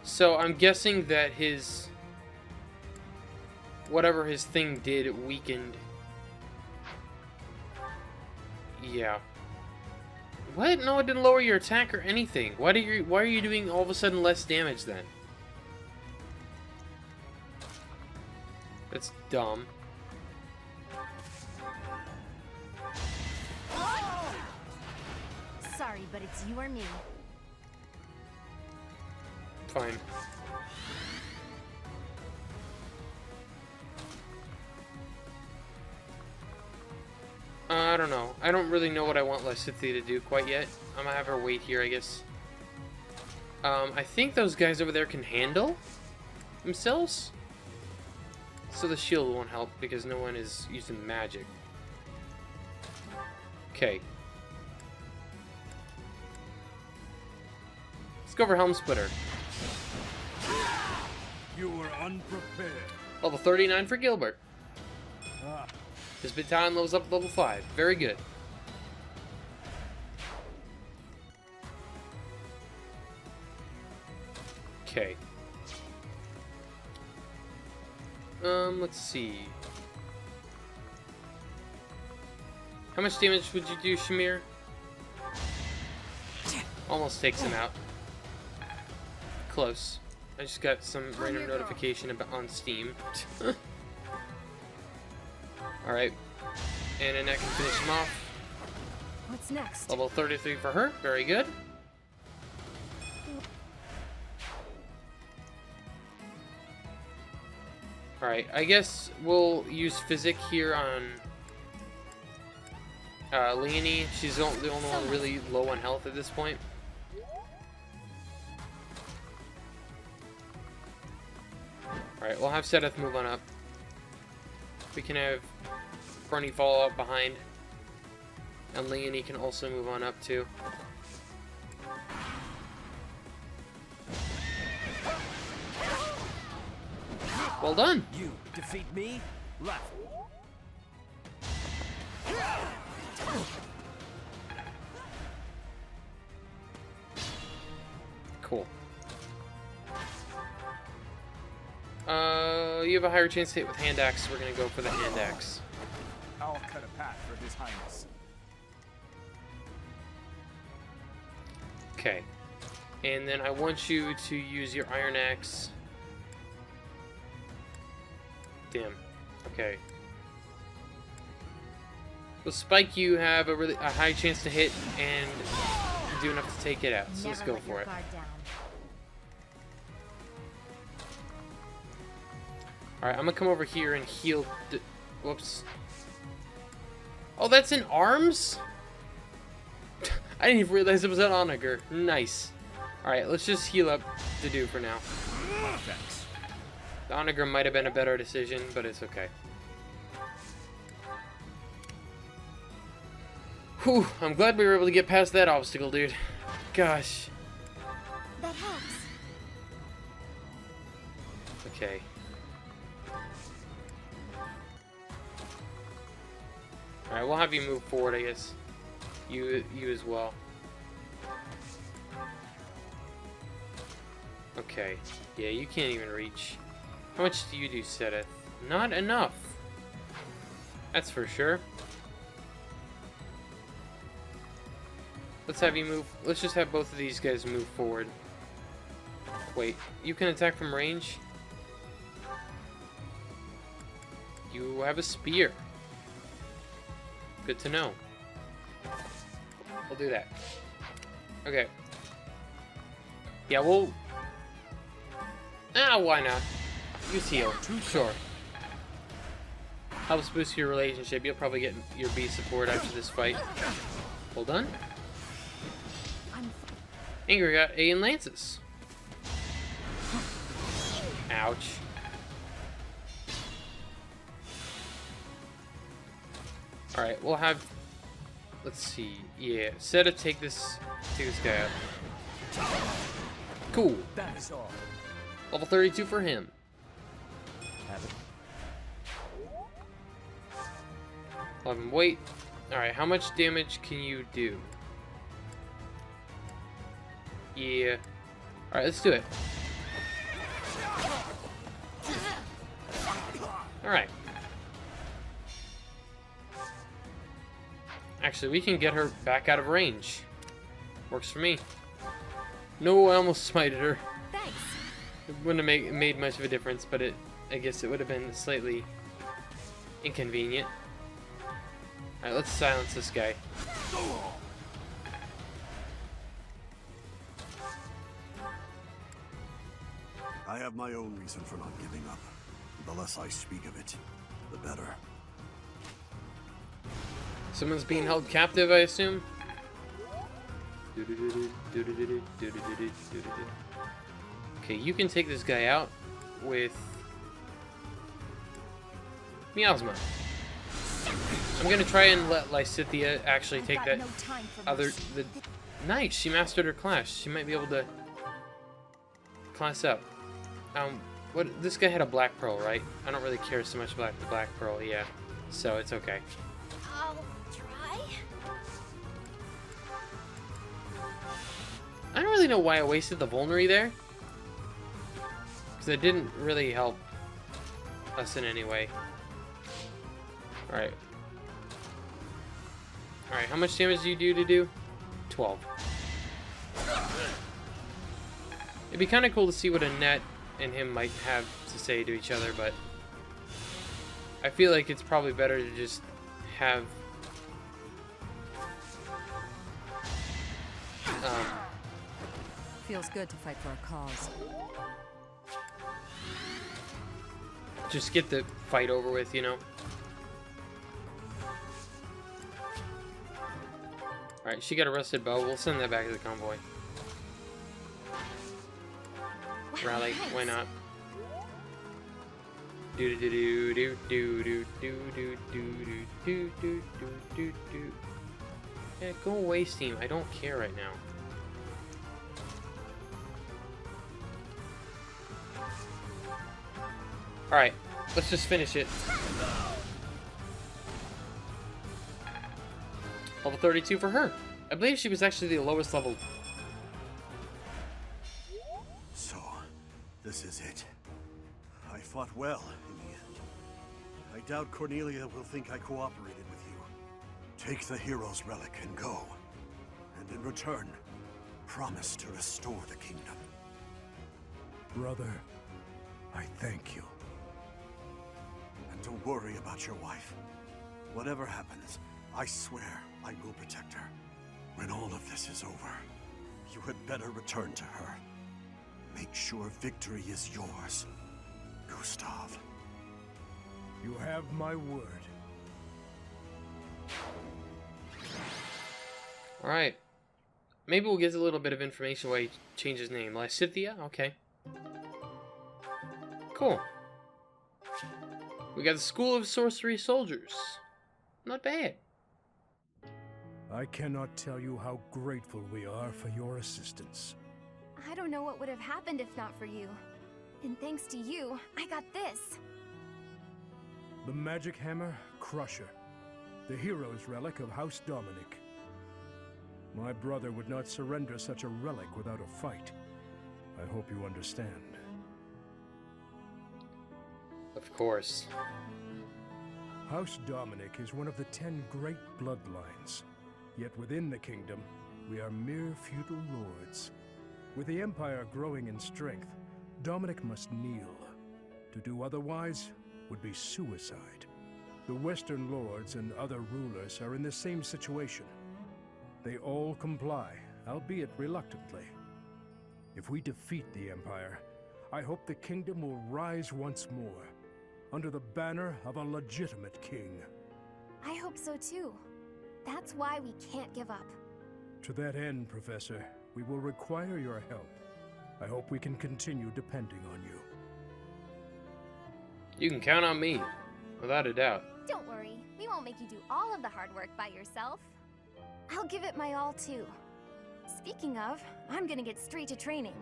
So I'm guessing that his whatever his thing did weakened. Yeah. What? No, it didn't lower your attack or anything. Why are you doing all of a sudden less damage then? That's dumb. Sorry, but it's you or me. Fine. I don't know. I don't really know what I want Lysithea to do quite yet. I'm gonna have her wait here, I guess. I think those guys over there can handle themselves. So the shield won't help because no one is using magic. Okay. Let's go for Helm Splitter. You were unprepared. Level 39 for Gilbert. Ah. His battalion levels up to level 5. Very good. Okay. Let's see. How much damage would you do, Shamir? Almost takes him out. Close. I just got some random notification about on Steam. Alright. And Annette can finish him off. What's next? Level 33 for her. Very good. Alright, I guess we'll use Physic here on Leonie. She's the only one really low on health at this point. Alright, we'll have Sedith move on up. We can have Bernie follow up behind. And Leonie can also move on up too. Well done. You defeat me? Left. Cool. You have a higher chance to hit with hand axe. We're gonna go for the hand axe. I'll cut a path for His Highness. Okay. And then I want you to use your iron axe. Damn. Okay. With Spike, you have a high chance to hit and do enough to take it out. So let's go for it. Alright, I'm gonna come over here and heal. Whoops. Oh, that's in arms? I didn't even realize it was an onager. Nice. Alright, let's just heal up the dude for now. Thanks. The onager might have been a better decision, but it's okay. Whew, I'm glad we were able to get past that obstacle, dude. Gosh. That helps. Okay. Alright, we'll have you move forward, I guess. You as well. Okay. Yeah, you can't even reach. How much do you do, Seth? Not enough. That's for sure. Let's have you move. Let's just have both of these guys move forward. Wait, you can attack from range? You have a spear. Good to know. We'll do that. Okay. Yeah, we'll... why not? Use heal. Sure. Helps boost your relationship. You'll probably get your B support after this fight. Well done. Anger got A in Lances. Ouch. Alright, we'll have... Let's see. Yeah, Seta, take this guy out. Cool. That's all. Level 32 for him. Have it. 11 weight. Alright, how much damage can you do? Yeah. Alright, let's do it. Alright. Actually, we can get her back out of range. Works for me. No, I almost smited her. Thanks. It wouldn't have made much of a difference, but I guess it would have been slightly inconvenient. Alright, let's silence this guy. I have my own reason for not giving up. The less I speak of it, the better. Someone's being held captive, I assume? Okay, you can take this guy out with Miasma. I'm gonna try and let Lysithea actually take that Nice, she mastered her class. She might be able to class up. This guy had a black pearl, right? I don't really care so much about the black pearl, yeah. So it's okay. I'll try. I don't really know why I wasted the Vulnerary there. Because it didn't really help us in any way. Alright. Alright, how much damage do you do? 12. It'd be kind of cool to see what Annette and him might have to say to each other, but I feel like it's probably better to just have Feels good to fight for a cause. just get the fight over with, you know. Alright, she got a rusted bow. We'll send that back to the convoy. Rally, why not? Do do do do do do do do do do do do do. Yeah, go away, Steam. I don't care right now. Alright, let's just finish it. Level 32 for her. I believe she was actually the lowest level. So, this is it. I fought well in the end. I doubt Cornelia will think I cooperated with you. Take the hero's relic and go. And in return, promise to restore the kingdom. Brother, I thank you. And don't worry about your wife. Whatever happens, I swear I will protect her. When all of this is over, you had better return to her. Make sure victory is yours, Gustav. You have my word. Alright. Maybe we'll get a little bit of information why he changed his name. Lysithia? Okay. Cool. We got the School of Sorcery Soldiers. Not bad. I cannot tell you how grateful we are for your assistance. I don't know what would have happened if not for you. And thanks to you, I got this. The Magic Hammer Crusher, the hero's relic of House Dominic. My brother would not surrender such a relic without a fight. I hope you understand. Of course. House Dominic is one of the 10 great bloodlines. Yet within the kingdom, we are mere feudal lords. With the Empire growing in strength, Dominic must kneel. To do otherwise would be suicide. The Western lords and other rulers are in the same situation. They all comply, albeit reluctantly. If we defeat the Empire, I hope the kingdom will rise once more, under the banner of a legitimate king. I hope so too. That's why we can't give up. To that end, Professor, we will require your help. I hope we can continue depending on you. You can count on me, without a doubt. Don't worry, we won't make you do all of the hard work by yourself. I'll give it my all too. Speaking of, I'm gonna get straight to training.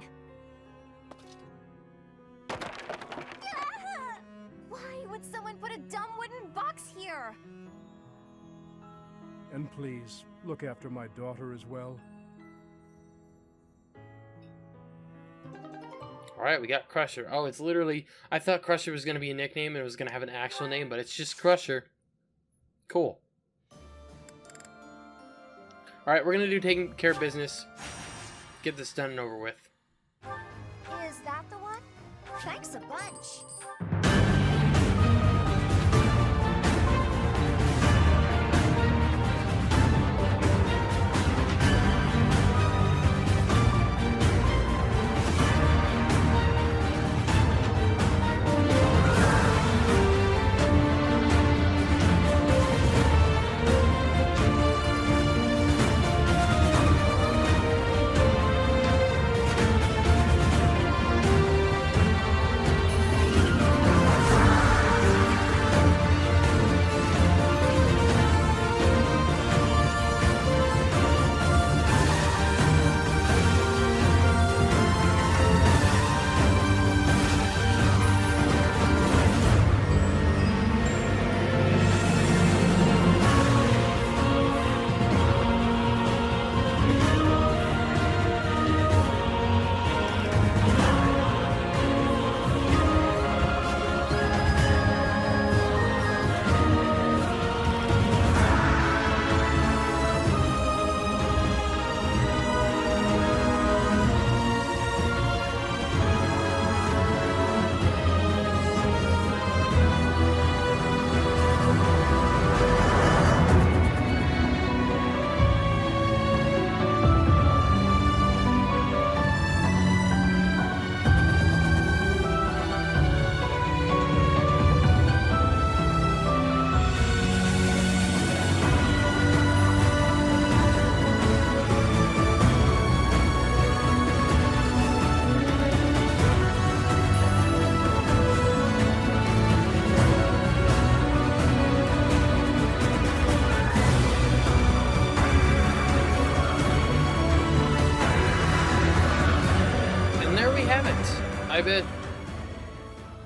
Why would someone put a dumb wooden box here? And please, look after my daughter as well. Alright, we got Crusher. Oh, it's literally... I thought Crusher was going to be a nickname and it was going to have an actual name, but it's just Crusher. Cool. Alright, we're going to do taking care of business. Get this done and over with. Is that the one? Thanks a bunch.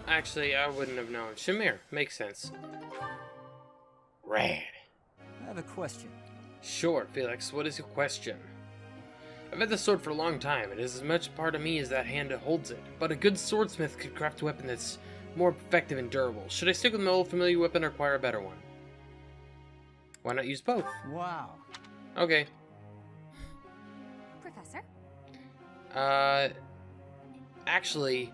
Actually, I wouldn't have known. Shamir. Makes sense. Rad. I have a question. Sure, Felix. What is your question? I've had this sword for a long time. It is as much part of me as that hand that holds it. But a good swordsmith could craft a weapon that's more effective and durable. Should I stick with my old familiar weapon or acquire a better one? Why not use both? Wow. Okay. Professor? Actually,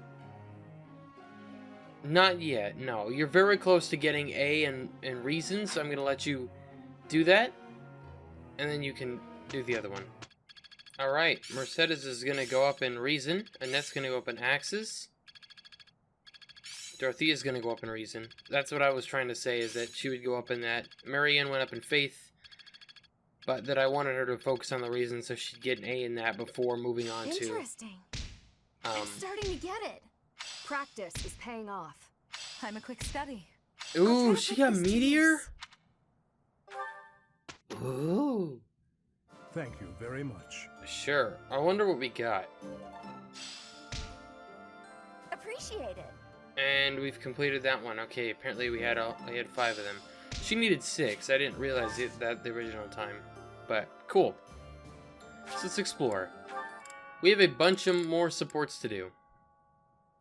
not yet. No, you're very close to getting A in reason, so I'm gonna let you do that, and then you can do the other one. Alright, Mercedes is gonna go up in reason, Annette's gonna go up in axes. Dorothea's gonna go up in reason. That's what I was trying to say, is that she would go up in that. Marianne went up in faith, but that I wanted her to focus on the reason so she'd get an A in that before moving on to... Interesting. I'm starting to get it. Practice is paying off. I'm a quick study. Ooh, she got Meteor? Ooh. Thank you very much. Sure. I wonder what we got. Appreciate it. And we've completed that one. Okay, apparently we had 5 of them. She needed 6. I didn't realize that the original time. But cool. So let's explore. We have a bunch of more supports to do.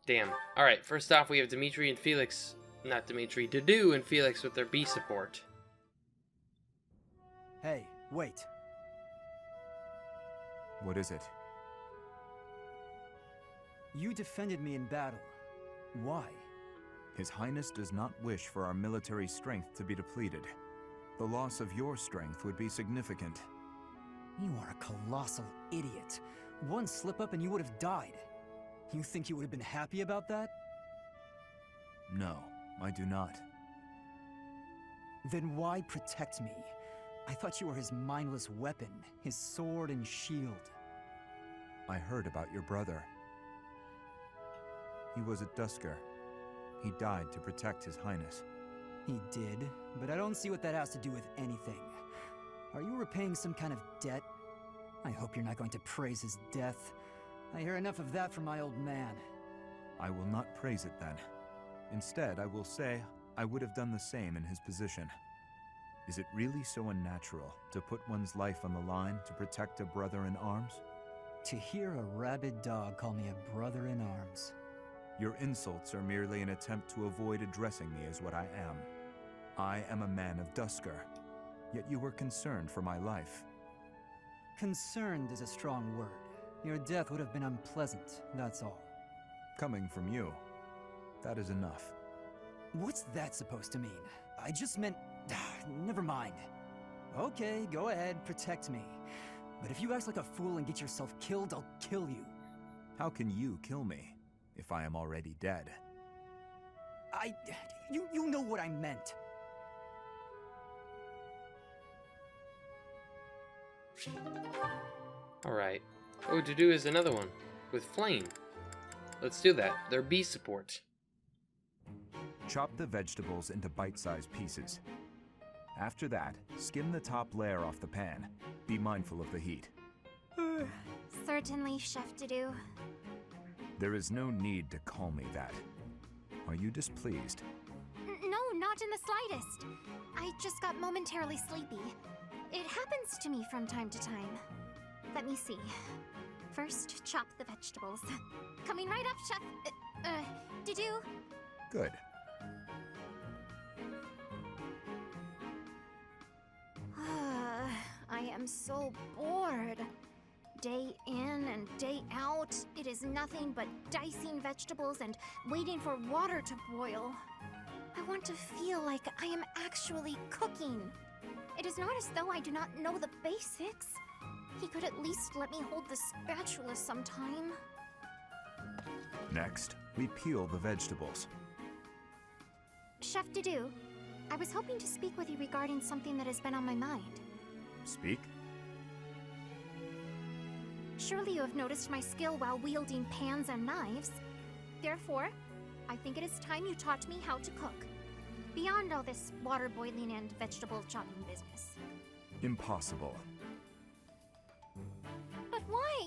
Damn. Alright, first off we have Dimitri and Felix. Not Dimitri, Dudu and Felix with their B support. Hey, wait. What is it? You defended me in battle. Why? His Highness does not wish for our military strength to be depleted. The loss of your strength would be significant. You are a colossal idiot. One slip-up and you would have died. You think you would have been happy about that? No, I do not. Then why protect me? I thought you were his mindless weapon, his sword and shield. I heard about your brother. He was at Dusker. He died to protect His Highness. He did, but I don't see what that has to do with anything. Are you repaying some kind of debt? I hope you're not going to praise his death. I hear enough of that from my old man. I will not praise it then. Instead, I will say I would have done the same in his position. Is it really so unnatural to put one's life on the line to protect a brother in arms? To hear a rabid dog call me a brother in arms. Your insults are merely an attempt to avoid addressing me as what I am. I am a man of Dusker, yet you were concerned for my life. Concerned is a strong word. Your death would have been unpleasant, that's all. Coming from you, that is enough. What's that supposed to mean? I just meant... never mind. Okay, go ahead, protect me. But if you act like a fool and get yourself killed, I'll kill you. How can you kill me, if I am already dead? You know what I meant. Alright. Oh, to do is another one. With Flame. Let's do that. They're B support. Chop the vegetables into bite-sized pieces. After that, skim the top layer off the pan. Be mindful of the heat. Certainly, Chef Dudu. There is no need to call me that. Are you displeased? No, not in the slightest. I just got momentarily sleepy. It happens to me from time to time. Let me see. First, chop the vegetables. Coming right up, Chef. Dudu. Good. I am so bored. Day in and day out, it is nothing but dicing vegetables and waiting for water to boil. I want to feel like I am actually cooking. It is not as though I do not know the basics. He could at least let me hold the spatula sometime. Next, we peel the vegetables. Chef Dudu, I was hoping to speak with you regarding something that has been on my mind. Speak? Surely you have noticed my skill while wielding pans and knives. Therefore, I think it is time you taught me how to cook. Beyond all this water boiling and vegetable chopping business. Impossible. But why?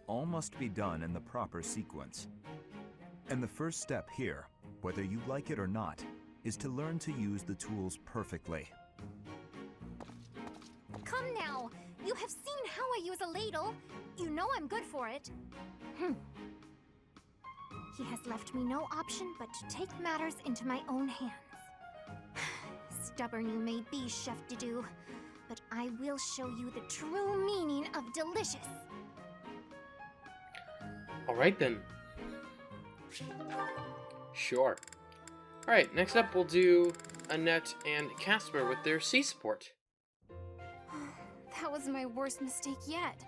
All must be done in the proper sequence. And the first step here, whether you like it or not, is to learn to use the tools perfectly. Come now! You have seen how I use a ladle. You know I'm good for it. He has left me no option but to take matters into my own hands. Stubborn you may be, Chef Dedue, but I will show you the true meaning of delicious. Alright then. Sure. Alright, next up we'll do Annette and Casper with their sea sport. That was my worst mistake yet.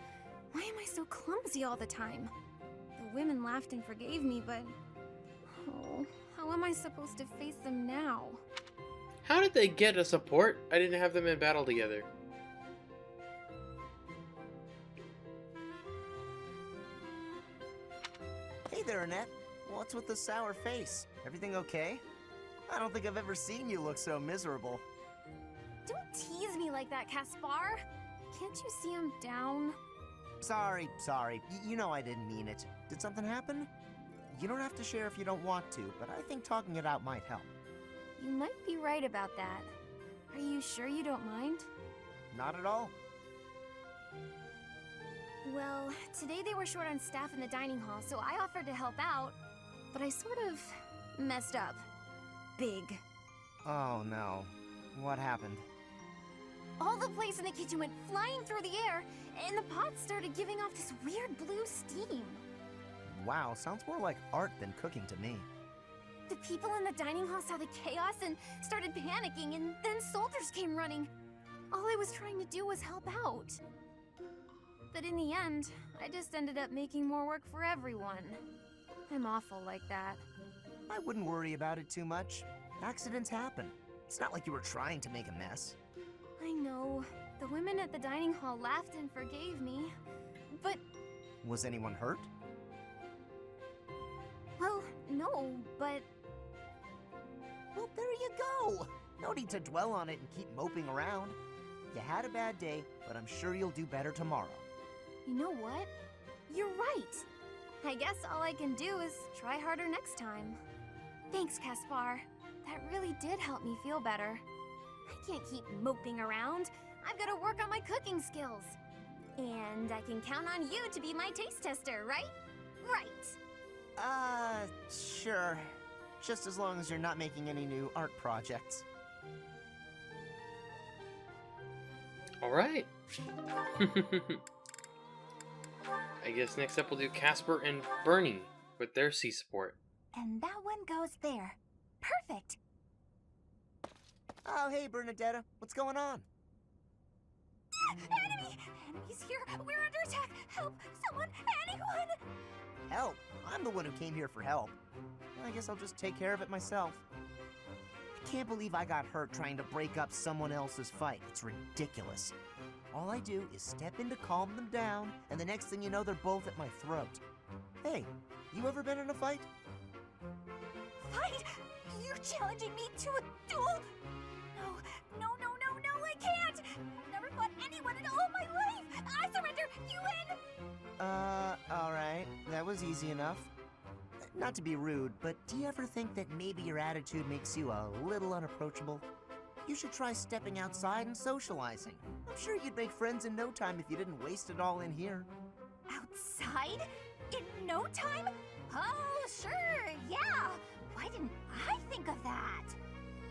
Why am I so clumsy all the time? The women laughed and forgave me, but... Oh, how am I supposed to face them now? How did they get a support? I didn't have them in battle together. Hey there, Annette. What's with the sour face? Everything okay? I don't think I've ever seen you look so miserable. Don't tease me like that, Caspar. Can't you see I'm down? Sorry. You know I didn't mean it. Did something happen? You don't have to share if you don't want to, but I think talking it out might help. You might be right about that. Are you sure you don't mind? Not at all. Well, today they were short on staff in the dining hall, so I offered to help out. But I sort of messed up. Big. Oh no. What happened? All the plates in the kitchen went flying through the air, and the pots started giving off this weird blue steam. Wow, sounds more like art than cooking to me. The people in the dining hall saw the chaos and started panicking, and then soldiers came running. All I was trying to do was help out. But in the end, I just ended up making more work for everyone. I'm awful like that. I wouldn't worry about it too much. Accidents happen. It's not like you were trying to make a mess. I know. The women at the dining hall laughed and forgave me. But... Was anyone hurt? Well, no, but... Well, there you go! No need to dwell on it and keep moping around. You had a bad day, but I'm sure you'll do better tomorrow. You know what? You're right! I guess all I can do is try harder next time. Thanks, Caspar. That really did help me feel better. I can't keep moping around. I've got to work on my cooking skills. And I can count on you to be my taste tester, right? Right! Sure. Just as long as you're not making any new art projects. Alright. I guess next up we'll do Casper and Bernie with their sea sport. And that one goes there. Perfect! Oh, hey, Bernadetta. What's going on? Enemy! Enemies here! We're under attack! Help! Someone! Anyone! Help? I'm the one who came here for help. I guess I'll just take care of it myself. I can't believe I got hurt trying to break up someone else's fight. It's ridiculous. All I do is step in to calm them down, and the next thing you know, they're both at my throat. Hey, you ever been in a fight? Fight? You're challenging me to a duel? No, I can't! I've never fought anyone in all my life! I surrender! You win! Alright. That was easy enough. Not to be rude, but do you ever think that maybe your attitude makes you a little unapproachable? You should try stepping outside and socializing. I'm sure you'd make friends in no time if you didn't waste it all in here. Outside? In no time? Oh, sure, yeah! Why didn't I think of that?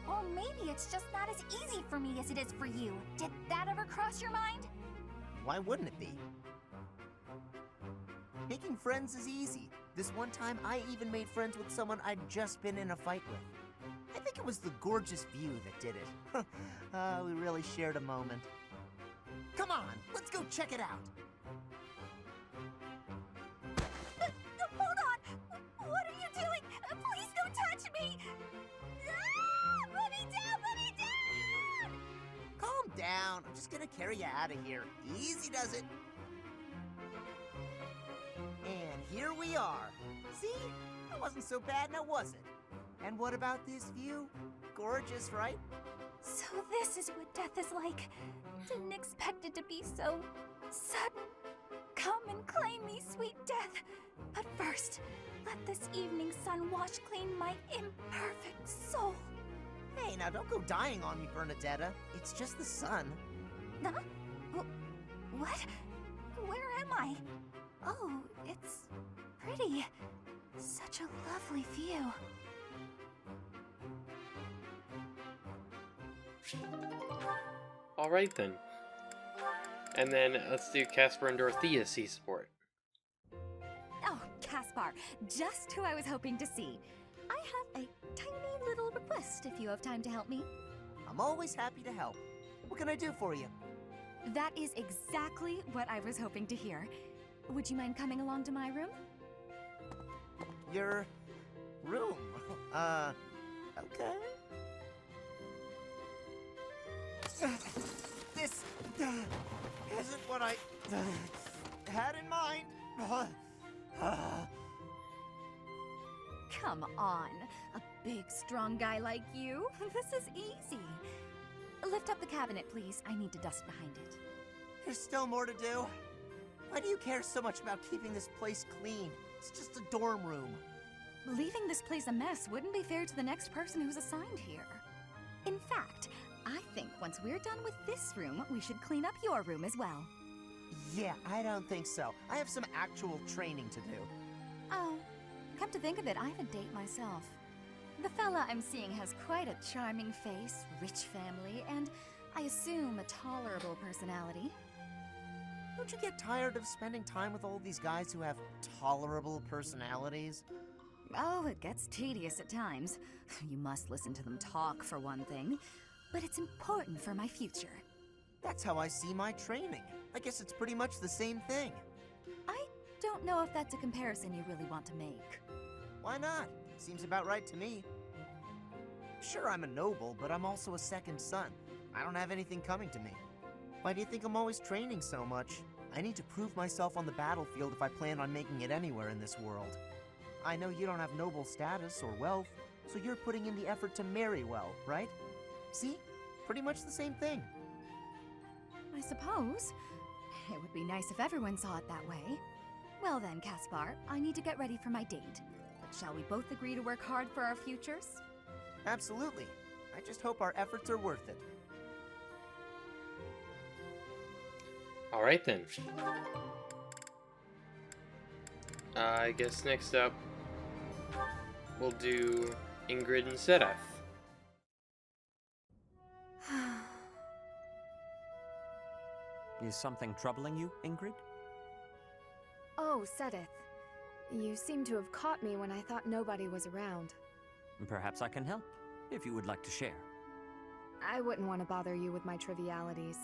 Or maybe it's just not as easy for me as it is for you. Did that ever cross your mind? Why wouldn't it be? Making friends is easy. This one time, I even made friends with someone I'd just been in a fight with. I think it was the gorgeous view that did it. We really shared a moment. Come on, let's go check it out. Hold on! What are you doing? Please don't touch me! Ah! Put me down! Calm down. I'm just gonna carry you out of here. Easy does it. And here we are. See? That wasn't so bad, now was it? And what about this view? Gorgeous, right? So this is what death is like. Didn't expect it to be so sudden. Come and claim me, sweet death. But first, let this evening sun wash clean my imperfect soul. Hey, now don't go dying on me, Bernadetta. It's just the sun. Huh? What? Where am I? Oh, it's pretty. Such a lovely view. Alright then. And then let's do Casper and Dorothea C support. Oh, Caspar, just who I was hoping to see. I have a tiny little request if you have time to help me. I'm always happy to help. What can I do for you? That is exactly what I was hoping to hear. Would you mind coming along to my room? Your room? Okay. This isn't what I had in mind. Come on, a big, strong guy like you. This is easy. Lift up the cabinet, please. I need to dust behind it. There's still more to do. Why do you care so much about keeping this place clean? It's just a dorm room. Leaving this place a mess wouldn't be fair to the next person who's assigned here. In fact, I think once we're done with this room, we should clean up your room as well. Yeah, I don't think so. I have some actual training to do. Oh, come to think of it, I have a date myself. The fella I'm seeing has quite a charming face, rich family, and I assume a tolerable personality. Don't you get tired of spending time with all these guys who have tolerable personalities? Oh, it gets tedious at times. You must listen to them talk, for one thing. But it's important for my future. That's how I see my training. I guess it's pretty much the same thing. I don't know if that's a comparison you really want to make. Why not? Seems about right to me. Sure, I'm a noble, but I'm also a second son. I don't have anything coming to me. Why do you think I'm always training so much? I need to prove myself on the battlefield if I plan on making it anywhere in this world. I know you don't have noble status or wealth, so you're putting in the effort to marry well, right? See? Pretty much the same thing. I suppose. It would be nice if everyone saw it that way. Well then, Caspar, I need to get ready for my date. But shall we both agree to work hard for our futures? Absolutely. I just hope our efforts are worth it. Alright then. I guess next up, we'll do Ingrid and Sedith. Is something troubling you, Ingrid? Oh, Sedith. You seem to have caught me when I thought nobody was around. Perhaps I can help, if you would like to share. I wouldn't want to bother you with my trivialities.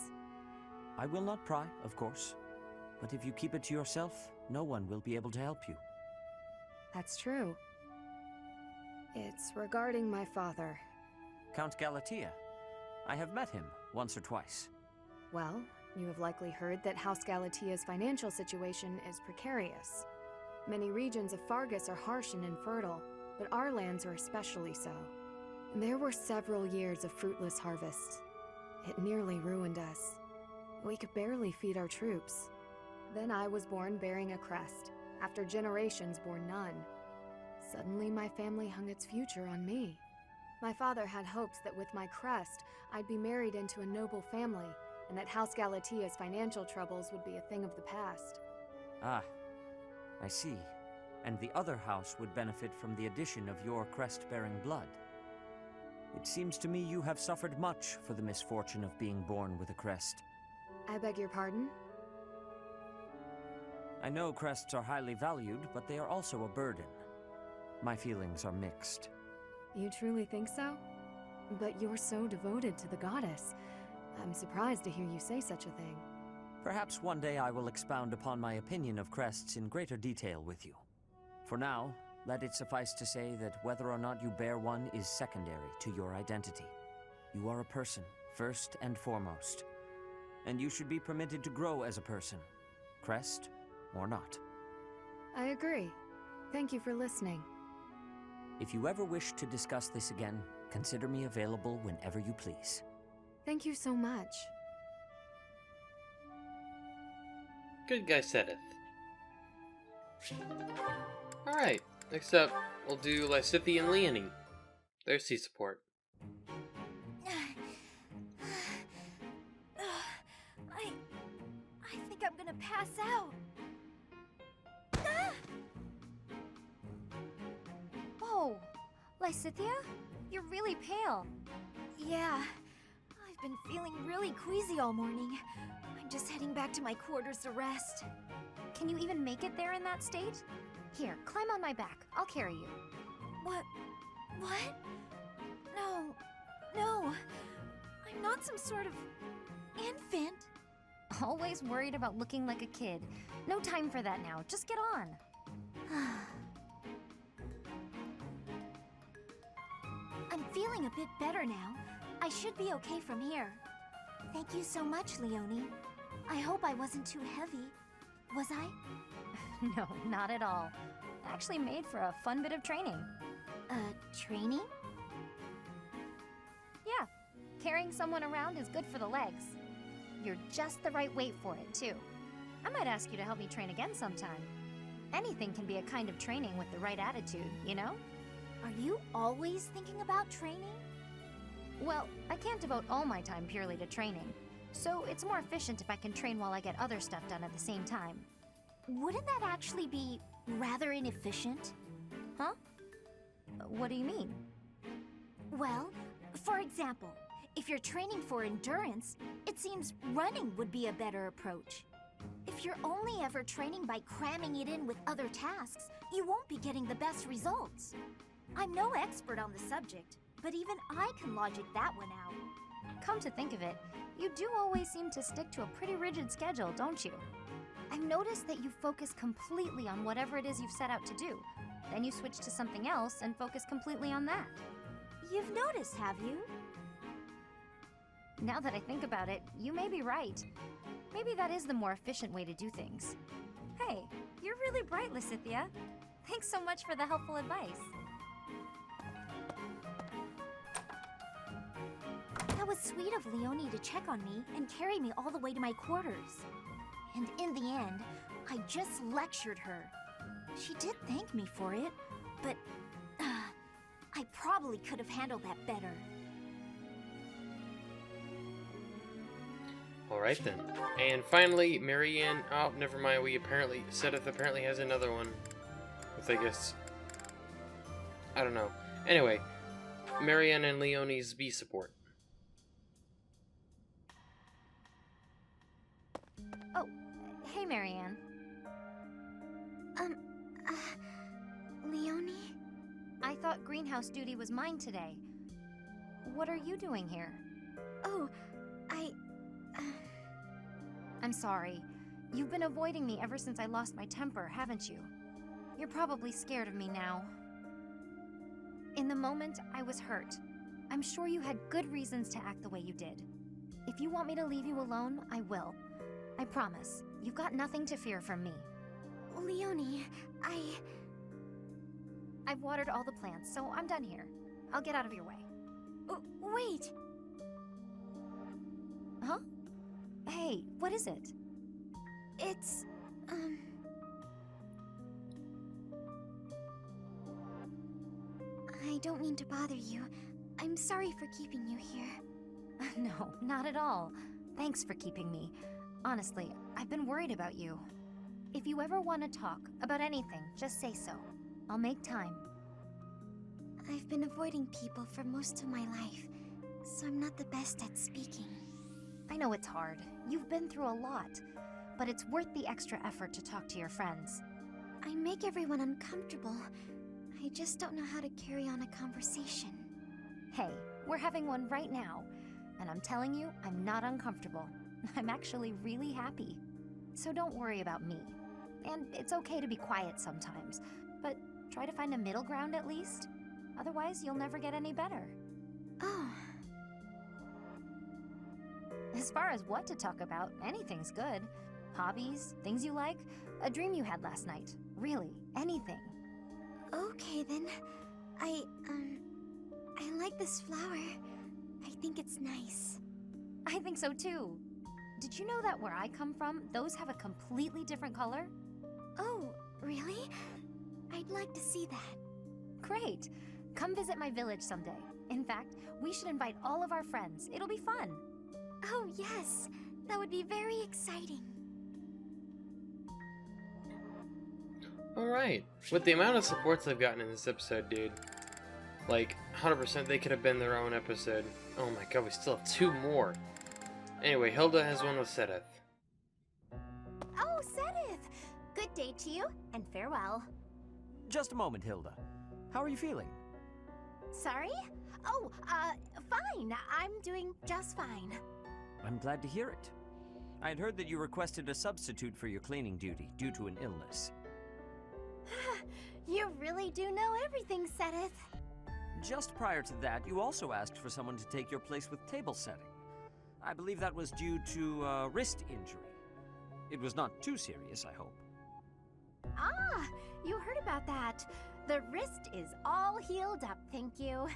I will not pry, of course. But if you keep it to yourself, no one will be able to help you. That's true. It's regarding my father. Count Galatea. I have met him once or twice. Well, you have likely heard that House Galatea's financial situation is precarious. Many regions of Fargus are harsh and infertile, but our lands are especially so. There were several years of fruitless harvests. It nearly ruined us. We could barely feed our troops. Then I was born bearing a crest, after generations bore none. Suddenly my family hung its future on me. My father had hopes that with my crest, I'd be married into a noble family, and that House Galatea's financial troubles would be a thing of the past. Ah, I see. And the other house would benefit from the addition of your crest-bearing blood. It seems to me you have suffered much for the misfortune of being born with a crest. I beg your pardon? I know crests are highly valued, but they are also a burden. My feelings are mixed. You truly think so? But you're so devoted to the goddess. I'm surprised to hear you say such a thing. Perhaps one day I will expound upon my opinion of crests in greater detail with you. For now, let it suffice to say that whether or not you bear one is secondary to your identity. You are a person, first and foremost. And you should be permitted to grow as a person, crest or not. I agree. Thank you for listening. If you ever wish to discuss this again, consider me available whenever you please. Thank you so much. Good guy saideth. Alright, next up, we'll do Lysithea and Leonie. Their sea support. I think I'm gonna pass out. Whoa, Lysithea? You're really pale. Yeah, I've been feeling really queasy all morning. I'm just heading back to my quarters to rest. Can you even make it there in that state? Here, climb on my back. I'll carry you. What? No. I'm not some sort of infant. Always worried about looking like a kid. No time for that now. Just get on. I'm feeling a bit better now. I should be okay from here. Thank you so much, Leonie. I hope I wasn't too heavy. Was I? No, not at all. Actually made for a fun bit of training. Training? Yeah, carrying someone around is good for the legs. You're just the right weight for it, too. I might ask you to help me train again sometime. Anything can be a kind of training with the right attitude, you know? Are you always thinking about training? Well, I can't devote all my time purely to training, so it's more efficient if I can train while I get other stuff done at the same time. Wouldn't that actually be rather inefficient? Huh? What do you mean? Well, for example, if you're training for endurance, it seems running would be a better approach. If you're only ever training by cramming it in with other tasks, you won't be getting the best results. I'm no expert on the subject, but even I can logic that one out. Come to think of it, you do always seem to stick to a pretty rigid schedule, don't you? I've noticed that you focus completely on whatever it is you've set out to do. Then you switch to something else and focus completely on that. You've noticed, have you? Now that I think about it, you may be right. Maybe that is the more efficient way to do things. Hey, you're really bright, Lysithea. Thanks so much for the helpful advice. That was sweet of Leonie to check on me and carry me all the way to my quarters. And in the end, I just lectured her. She did thank me for it, but I probably could have handled that better. Alright then. And finally, Marianne. Oh, never mind. Sedith apparently has another one. With, I guess. I don't know. Anyway, Marianne and Leonie's B support. Oh, hey, Marianne. Leonie? I thought greenhouse duty was mine today. What are you doing here? Oh, I'm sorry. You've been avoiding me ever since I lost my temper, haven't you? You're probably scared of me now. In the moment, I was hurt. I'm sure you had good reasons to act the way you did. If you want me to leave you alone, I will. I promise. You've got nothing to fear from me. Leonie, I've watered all the plants, so I'm done here. I'll get out of your way. Wait! Huh? Hey, what is it? It's, I don't mean to bother you. I'm sorry for keeping you here. No, not at all. Thanks for keeping me. Honestly, I've been worried about you. If you ever want to talk about anything, just say so. I'll make time. I've been avoiding people for most of my life, so I'm not the best at speaking. I know it's hard. You've been through a lot, but it's worth the extra effort to talk to your friends. I make everyone uncomfortable. I just don't know how to carry on a conversation. Hey, we're having one right now, and I'm telling you, I'm not uncomfortable. I'm actually really happy. So don't worry about me. And it's okay to be quiet sometimes, but try to find a middle ground at least. Otherwise, you'll never get any better. Oh. As far as what to talk about, anything's good. Hobbies, things you like, a dream you had last night. Really, anything. Okay then. I like this flower. I think it's nice. I think so too. did you know that where I come from, those have a completely different color? Oh, really? I'd like to see that. Great! Come visit my village someday. In fact, we should invite all of our friends. It'll be fun. Oh, yes. That would be very exciting. Alright. With the amount of supports I've gotten in this episode, dude, like, 100% they could have been their own episode. Oh my god, we still have 2 more. Anyway, Hilda has one with Sedith. Oh, Sedith! Good day to you, and farewell. Just a moment, Hilda. How are you feeling? Sorry? Oh, fine. I'm doing just fine. I'm glad to hear it. I had heard that you requested a substitute for your cleaning duty due to an illness. You really do know everything, Sedith. Just prior to that, you also asked for someone to take your place with table setting. I believe that was due to a wrist injury. It was not too serious, I hope. Ah, you heard about that. The wrist is all healed up, thank you.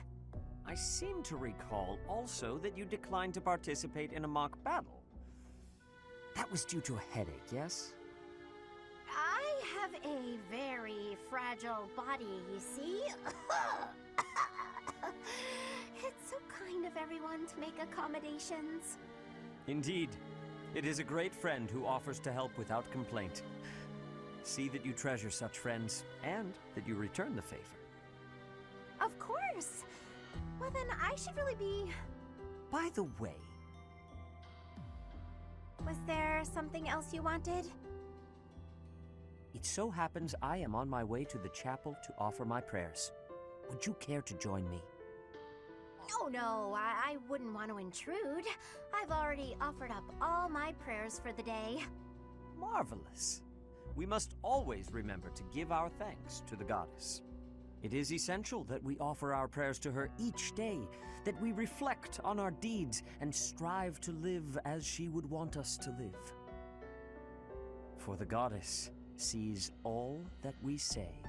I seem to recall also that you declined to participate in a mock battle. That was due to a headache, yes? I have a very fragile body, you see? It's so kind of everyone to make accommodations. Indeed. It is a great friend who offers to help without complaint. See that you treasure such friends, and that you return the favor. Of course! Well then, I should really be... By the way... Was there something else you wanted? It so happens I am on my way to the chapel to offer my prayers. Would you care to join me? Oh no, I wouldn't want to intrude. I've already offered up all my prayers for the day. Marvelous. We must always remember to give our thanks to the goddess. It is essential that we offer our prayers to her each day, that we reflect on our deeds and strive to live as she would want us to live. For the goddess sees all that we say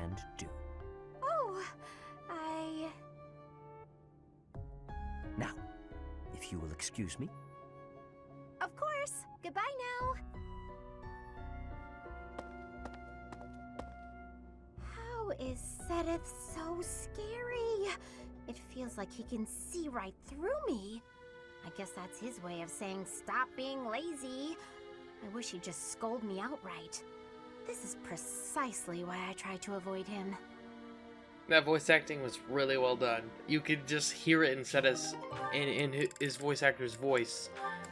and do. Oh, Now, if you will excuse me. Of course. Goodbye now. How is Sedith so scary? It feels like he can see right through me. I guess that's his way of saying stop being lazy. I wish he'd just scold me outright. This is precisely why I try to avoid him. That voice acting was really well done. You could just hear it in his voice actor's voice.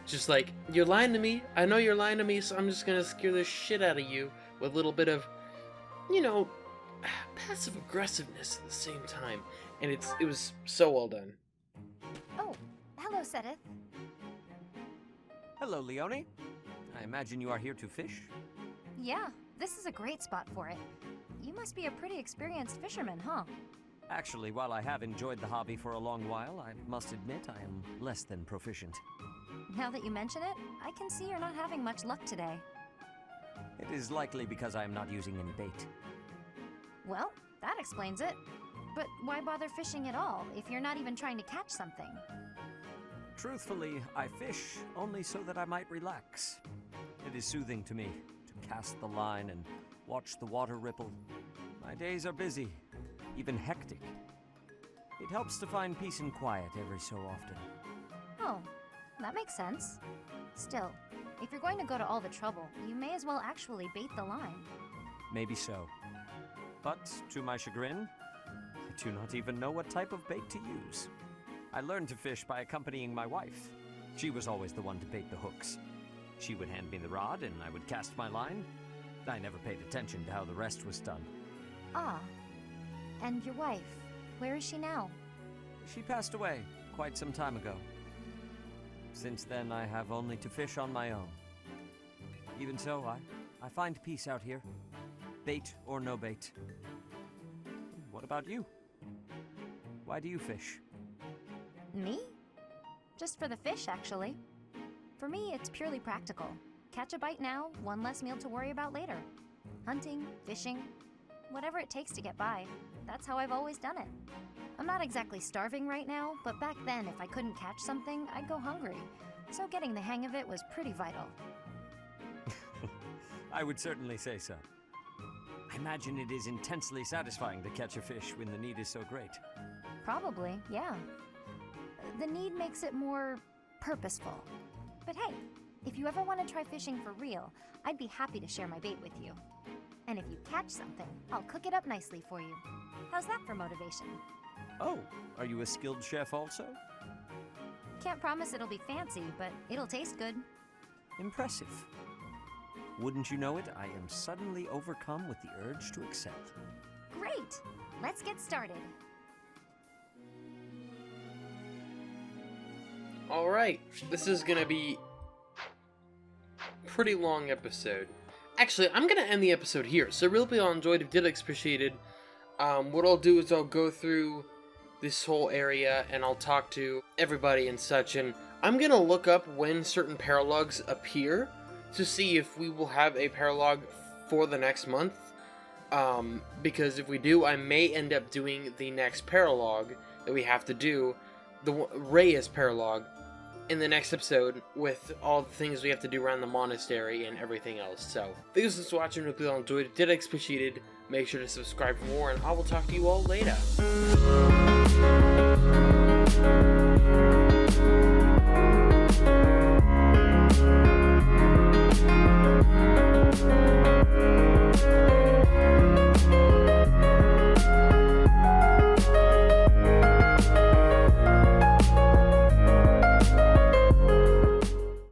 Just like, you're lying to me, I know you're lying to me, so I'm just gonna scare the shit out of you with a little bit of, you know, passive aggressiveness at the same time. And it was so well done. Oh, hello, Sedith. Hello, Leone. I imagine you are here to fish? Yeah, this is a great spot for it. You must be a pretty experienced fisherman, huh? Actually, while I have enjoyed the hobby for a long while, I must admit I am less than proficient. Now that you mention it, I can see you're not having much luck today. It is likely because I am not using any bait. Well, that explains it. But why bother fishing at all if you're not even trying to catch something? Truthfully, I fish only so that I might relax. It is soothing to me to cast the line and watch the water ripple. My days are busy, even hectic. It helps to find peace and quiet every so often. Oh, that makes sense. Still, if you're going to go to all the trouble, you may as well actually bait the line. Maybe so. But, to my chagrin, I do not even know what type of bait to use. I learned to fish by accompanying my wife. She was always the one to bait the hooks. She would hand me the rod and I would cast my line. I never paid attention to how the rest was done. Ah. And your wife, where is she now? She passed away quite some time ago. Since then, I have only to fish on my own. Even so, I find peace out here. Bait or no bait. What about you? Why do you fish? Me? Just for the fish, actually. For me, it's purely practical. Catch a bite now, one less meal to worry about later. Hunting, fishing, whatever it takes to get by. That's how I've always done it. I'm not exactly starving right now, but back then, if I couldn't catch something, I'd go hungry. so getting the hang of it was pretty vital. I would certainly say so. I imagine it is intensely satisfying to catch a fish when the need is so great. Probably, yeah. The need makes it more purposeful. But hey, if you ever want to try fishing for real, I'd be happy to share my bait with you. And if you catch something, I'll cook it up nicely for you. How's that for motivation? Oh, are you a skilled chef also? Can't promise it'll be fancy, but it'll taste good. Impressive. Wouldn't you know it, I am suddenly overcome with the urge to excel. Great! Let's get started. Alright, this is gonna be a pretty long episode. Actually, I'm gonna end the episode here, so really hope you all enjoyed. If you did, appreciate it. What I'll do is I'll go through this whole area and I'll talk to everybody and such, and I'm gonna look up when certain paralogs appear to see if we will have a paralog for the next month, because if we do, I may end up doing the next paralog that we have to do, the Reyes paralog, in the next episode with all the things we have to do around the monastery and everything else. So, thank you so much for watching. Hope you all enjoyed it. Did appreciate it. Make sure to subscribe for more, and I will talk to you all later.